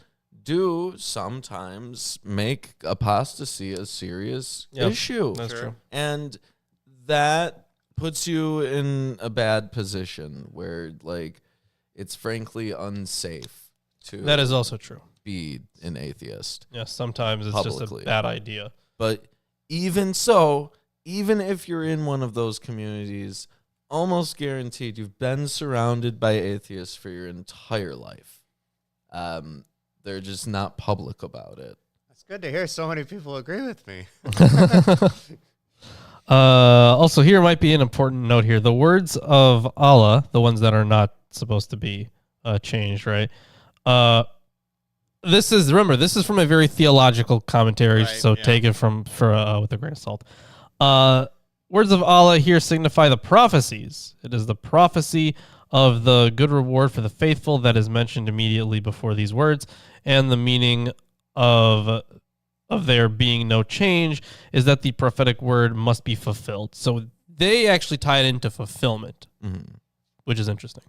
do sometimes make apostasy a serious Yep, issue. That's true. And that puts you in a bad position where it's frankly unsafe to That is also true. be an atheist. Yeah, sometimes it's just Publicly. a bad idea. But even so, even if you're in one of those communities, almost guaranteed you've been surrounded by atheists for your entire life. They're just not public about it. It's good to hear so many people agree with me. Also, here might be an important note here. The words of Allah, the ones that are not supposed to be changed, right? This is from a very theological commentary, Right, so yeah. take it with a grain of salt. Words of Allah here signify the prophecies. It is the prophecy of the good reward for the faithful that is mentioned immediately before these words, and the meaning of there being no change is that the prophetic word must be fulfilled. So they actually tie it into fulfillment, which is interesting.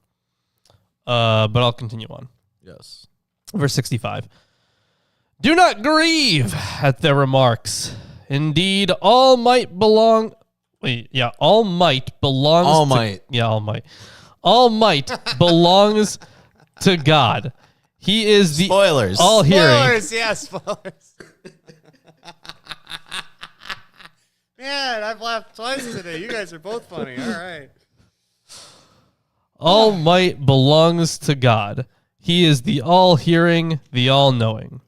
But I'll continue on. Yes. Verse 65. Do not grieve at their remarks. Indeed, all might belongs All to, might. Yeah, all might. all might belongs to God. He is the Spoilers. all-hearing. Spoilers, yeah, spoilers. Man, I've laughed twice today. You guys are both funny. All right. All might belongs to God. He is the all-hearing, the all-knowing.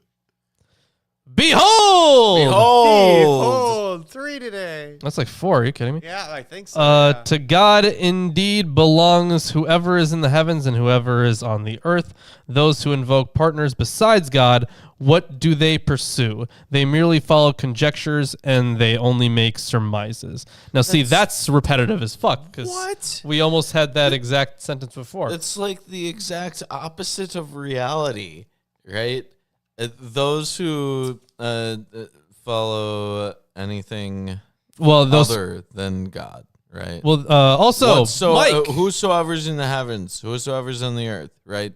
Behold! Behold, 3 today. That's like 4. Are you kidding me? Yeah, I think so. Yeah. To God indeed belongs whoever is in the heavens and whoever is on the earth. Those who invoke partners besides God, what do they pursue? They merely follow conjectures and they only make surmises. Now, see, that's repetitive as fuck. Because What? we almost had that exact sentence before. It's like the exact opposite of reality, right? Those who follow anything other than God, right? Well, also, Mike. Whosoever's in the heavens, whosoever's on the earth, right?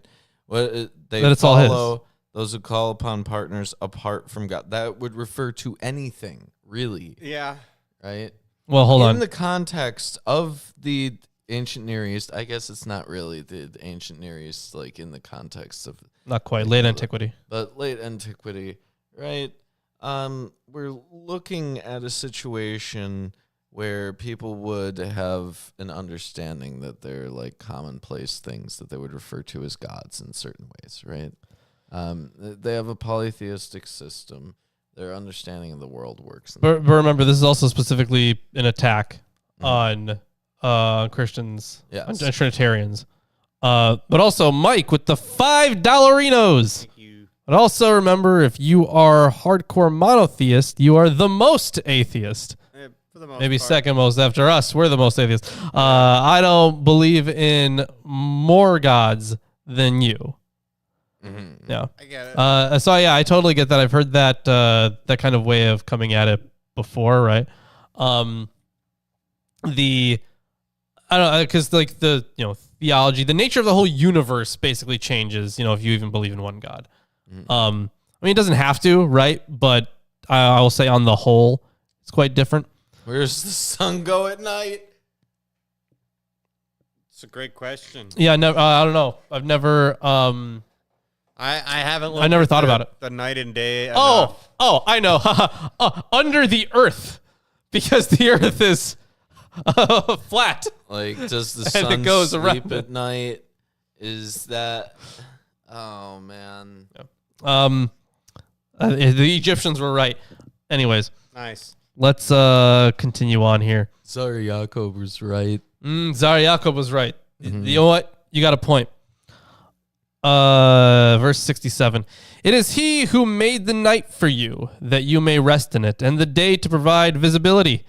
They That it's all follow those who call upon partners apart from God. That would refer to anything, really, Yeah. right? Well, hold on. In the context of the ancient Near East, I guess it's not really the ancient Near East, like in the context of Not quite. Late antiquity. but late antiquity, right? We're looking at a situation where people would have an understanding that they're like commonplace things that they would refer to as gods in certain ways, right? They have a polytheistic system. Their understanding of the world works. But remember, this is also specifically an attack on Christians, Yes. on Trinitarians. But also Mike with the $5. Thank you. But also remember, if you are hardcore monotheist, you are the most atheist. For the most Maybe part. second most after us. We're the most atheist. I don't believe in more gods than you. Mm-hmm. Yeah. I get it. So yeah, I totally get that. I've heard that that kind of way of coming at it before, right? I don't know, because like the theology, the nature of the whole universe basically changes. If you even believe in one God. Mm-hmm. I mean, it doesn't have to, right? But I will say on the whole, it's quite different. Where's the sun go at night? It's a great question. Yeah, no, I don't know. I've never. I haven't. I never thought about it. The night and day. Oh, I know. Under the earth, because the earth is flat. Like, does the And it sun goes sleep around at night? Is that? Oh man. The Egyptians were right. Anyways, Nice. let's continue on here. Sorry, Jacob was right. Zar Yaakov was right. You know what? You got a point. Verse 67. It is he who made the night for you, that you may rest in it, and the day to provide visibility.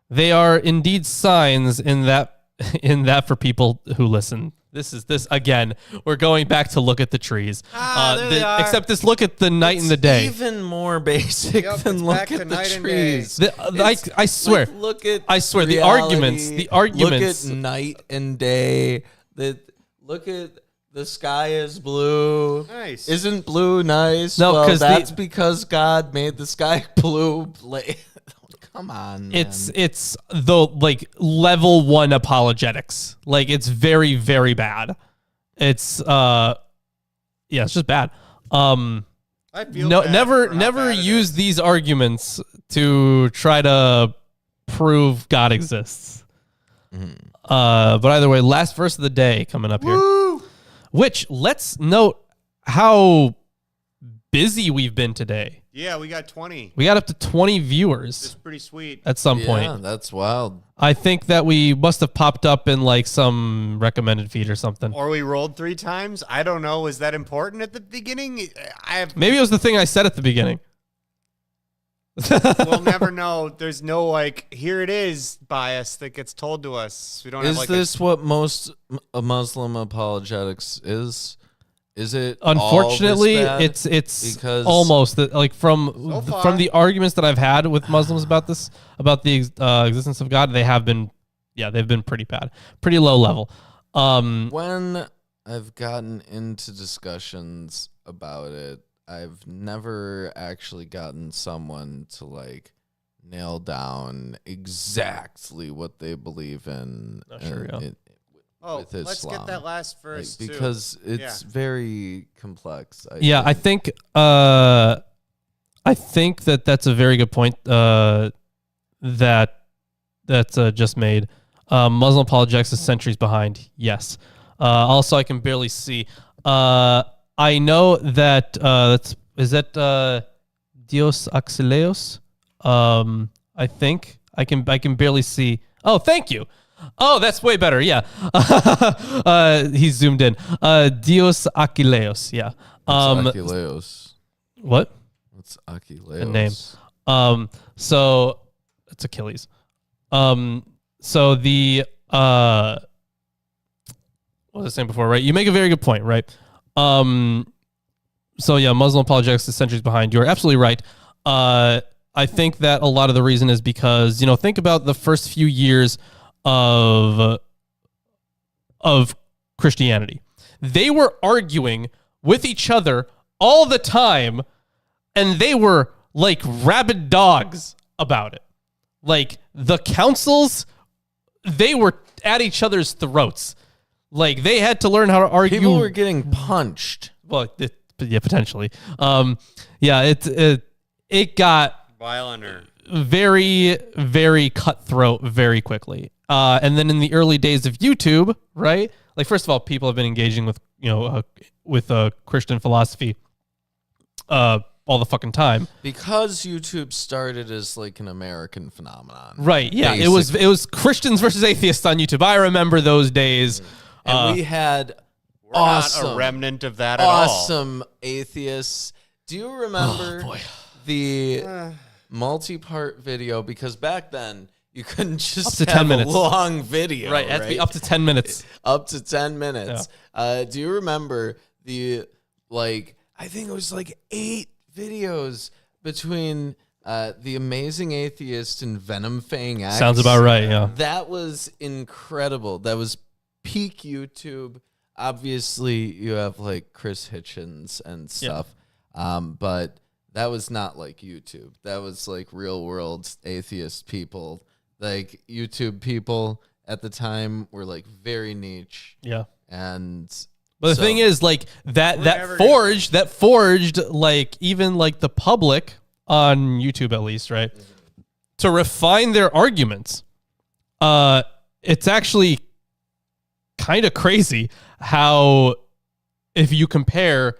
They are indeed signs in that for people who listen. This again. We're going back to look at the trees. There they are. Except this look at the night and the day. Even more basic Yep, than it's look back at to the night and day. trees. I swear. Like, look at I swear, the reality. arguments. Look at night and day. Look at the sky is blue. Nice. Isn't blue nice? No, well, 'cause that's because God made the sky blue. Come on, man. It's the like level 1 apologetics. Like it's very, very bad. It's it's just bad. I feel No, bad never for how bad it use is. these arguments to try to prove God exists. But either way, last verse of the day coming up here. Which let's note how busy we've been today. Yeah, we got 20. We got up to 20 It's viewers pretty sweet. at some Yeah, point. that's wild. I think that we must have popped up in like some recommended feed or something. Or we rolled 3 times. I don't know. Was that important at the beginning? Maybe it was the thing I said at the beginning. We'll never know. There's no like, here it is bias that gets told to us. We don't have Is like this what most Muslim apologetics is? Is it? Unfortunately, all this bad? it's Because- almost like So far. from the arguments that I've had with Muslims about this, about the existence of God, they've been pretty bad, pretty low level. When I've gotten into discussions about it, I've never actually gotten someone to like nail down exactly what they believe in. Oh, sure, And yeah. Oh, with let's Islam. get that last verse too. Because it's very complex. I think that that's a very good point that's just made. Muslim apologetics is centuries behind. Yes. Also, I can barely see. I know that is that Dios Axileos. I think I can barely see. Oh, thank you. Oh, that's way better. Yeah. He's zoomed in. Dios Aquileos. Yeah. Achilleos. What? What's Achilleos? The name. So it's Achilles. So the what was I saying before, right? You make a very good point, right? So yeah, Muslim apologetics is centuries behind. You're absolutely right. I think that a lot of the reason is because, think about the first few years of Christianity. They were arguing with each other all the time, and they were like rabid dogs about it. Like the councils, they were at each other's throats. Like they had to learn how to argue. People were getting punched. Well, yeah, potentially. It got violenter, very, very cutthroat very quickly. And then in the early days of YouTube, right? Like, first of all, people have been engaging with Christian philosophy all the fucking time. Because YouTube started as like an American phenomenon. Right, yeah. Basically. It was Christians versus atheists on YouTube. I remember those days. And we had we're not a remnant of that at all. Awesome atheists. Do you remember the multi-part video? Because back then you couldn't just up to have 10 minutes. A long video. Right, it had to be up to 10 minutes. Up to 10 minutes. Yeah. Do you remember I think it was like 8 videos between The Amazing Atheist and Venom Fang X? Sounds about right, yeah. That was incredible. That was peak YouTube. Obviously, you have like Chris Hitchens and stuff, but that was not like YouTube. That was like real world atheist people. Like YouTube people at the time were like very niche. Yeah. But the thing is, like that forged like even like the public on YouTube at least, right? Mm-hmm. To refine their arguments. It's actually kind of crazy how if you compare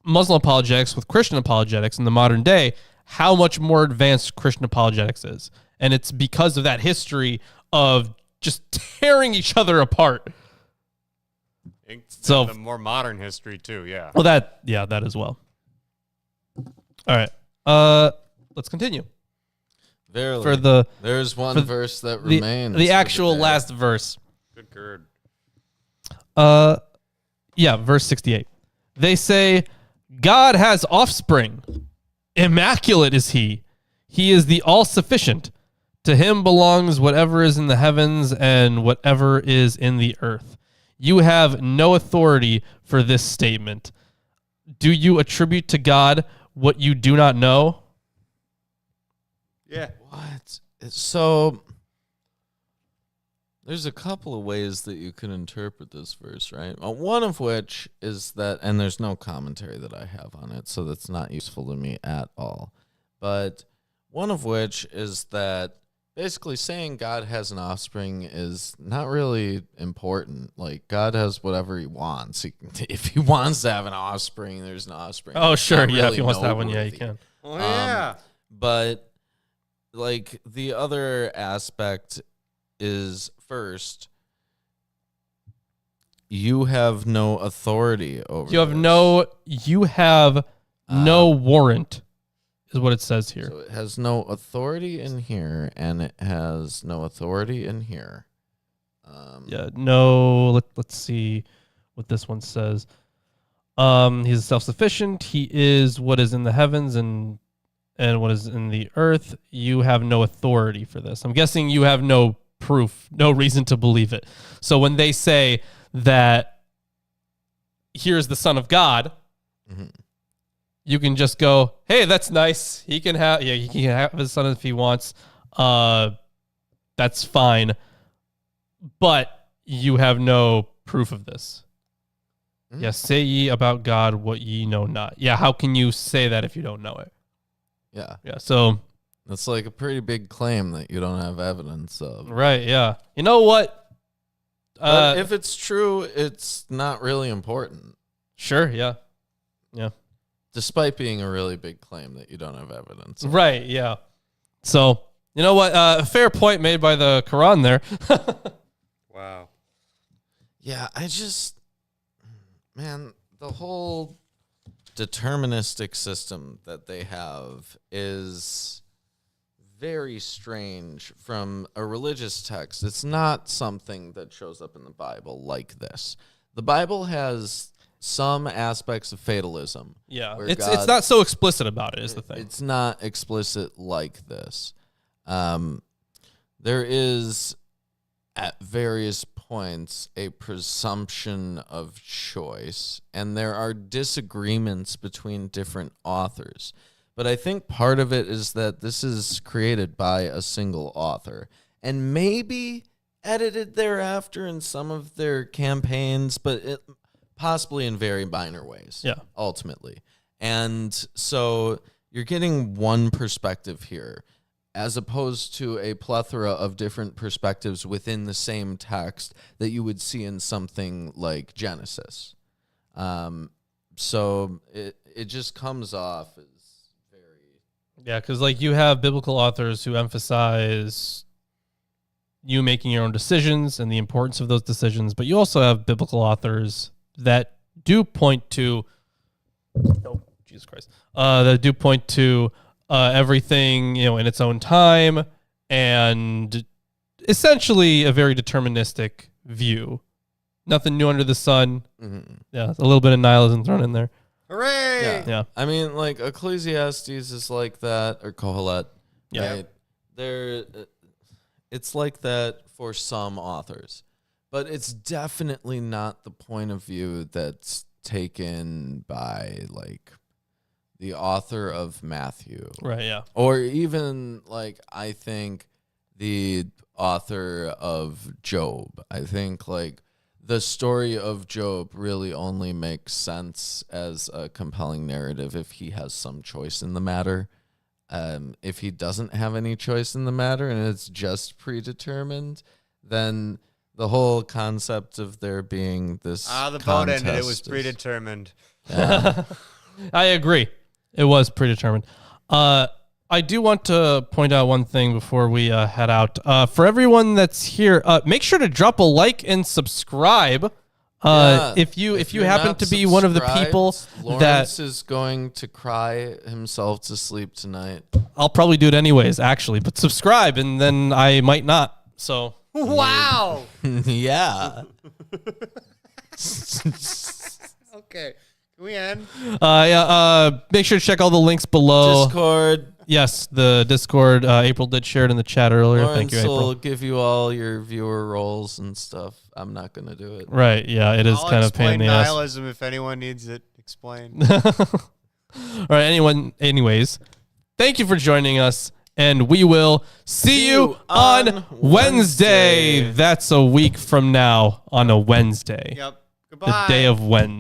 Muslim apologetics with Christian apologetics in the modern day, how much more advanced Christian apologetics is. And it's because of that history of just tearing each other apart. So the more modern history too, yeah. Well, that as well. All right. Let's continue. Verily, there's one verse that remains. The actual last verse. Good gird. Verse 68. They say, God has offspring. Immaculate is he. He is the all-sufficient. To him belongs whatever is in the heavens and whatever is in the earth. You have no authority for this statement. Do you attribute to God what you do not know? Yeah. What? So there's a couple of ways that you can interpret this verse, right? One of which is that, and there's no commentary that I have on it, so that's not useful to me at all. But one of which is that basically saying God has an offspring is not really important. Like, God has whatever he wants. If he wants to have an offspring, there's an offspring. Oh, sure. Really if he wants to have one, yeah, he can. Oh, yeah. But, like, the other aspect is, first, you have no authority over You have no warrant. Is what it says here. So it has no authority in here, and it has no authority in here. Let's see what this one says. He's self-sufficient. He is what is in the heavens and what is in the earth. You have no authority for this. I'm guessing you have no proof, no reason to believe it. So when they say that here's the Son of God, mm-hmm. You can just go, hey, that's nice. He can have his son if he wants. That's fine. But you have no proof of this. Mm. Yeah, say ye about God what ye know not. Yeah, how can you say that if you don't know it? Yeah. Yeah, so That's like a pretty big claim that you don't have evidence of. right, yeah. You know what? But if it's true, it's not really important. Sure, yeah. Despite being a really big claim that you don't have evidence of. Right, yeah. So, you know what? A fair point made by the Quran there. Wow. Yeah, man, the whole deterministic system that they have is very strange from a religious text. It's not something that shows up in the Bible like this. The Bible has some aspects of fatalism. Yeah, where it's God- not so explicit about it, is the thing. It's not explicit like this. There is, at various points, a presumption of choice, and there are disagreements between different authors. But I think part of it is that this is created by a single author, and maybe edited thereafter in some of their campaigns, but possibly in very minor ways. Yeah. Ultimately. And so you're getting one perspective here, as opposed to a plethora of different perspectives within the same text that you would see in something like Genesis. So it just comes off as very... Yeah, because like you have biblical authors who emphasize you making your own decisions and the importance of those decisions, but you also have biblical authors that do point to... Oh, Jesus Christ. That do point to everything, in its own time, and essentially a very deterministic view. Nothing new under the sun. Mm-hmm. Yeah, a little bit of nihilism thrown in there. Hooray! Yeah. I mean, like Ecclesiastes is like that, or Kohelet. Yeah. Right? It's like that for some authors, but it's definitely not the point of view that's taken by like the author of Matthew. Right, yeah. Or even, like, I think the author of Job. I think, like, the story of Job really only makes sense as a compelling narrative if he has some choice in the matter. If he doesn't have any choice in the matter and it's just predetermined, then the whole concept of there being this the boat ended. It was contest is- predetermined. Yeah. I agree. It was predetermined. I do want to point out one thing before we head out. For everyone that's here, make sure to drop a like and subscribe. Yeah. If you you're happen not to be one of the people Lawrence is going to cry himself to sleep tonight. I'll probably do it anyways, actually, but subscribe and then I might not. So Wow. Yeah. Okay. Can we end? Make sure to check all the links below. Discord. Yes, the Discord. April did share it in the chat earlier. Lawrence Thank you, April. will give you all your viewer roles and stuff. I'm not going to do it. Right, yeah, it is I'll kind of a pain in explain the ass. nihilism if anyone needs it explained. All right, anyways, thank you for joining us, and we will see you on Wednesday. Wednesday. That's a week from now on a Wednesday. Yep. The Goodbye. day of Wednesday.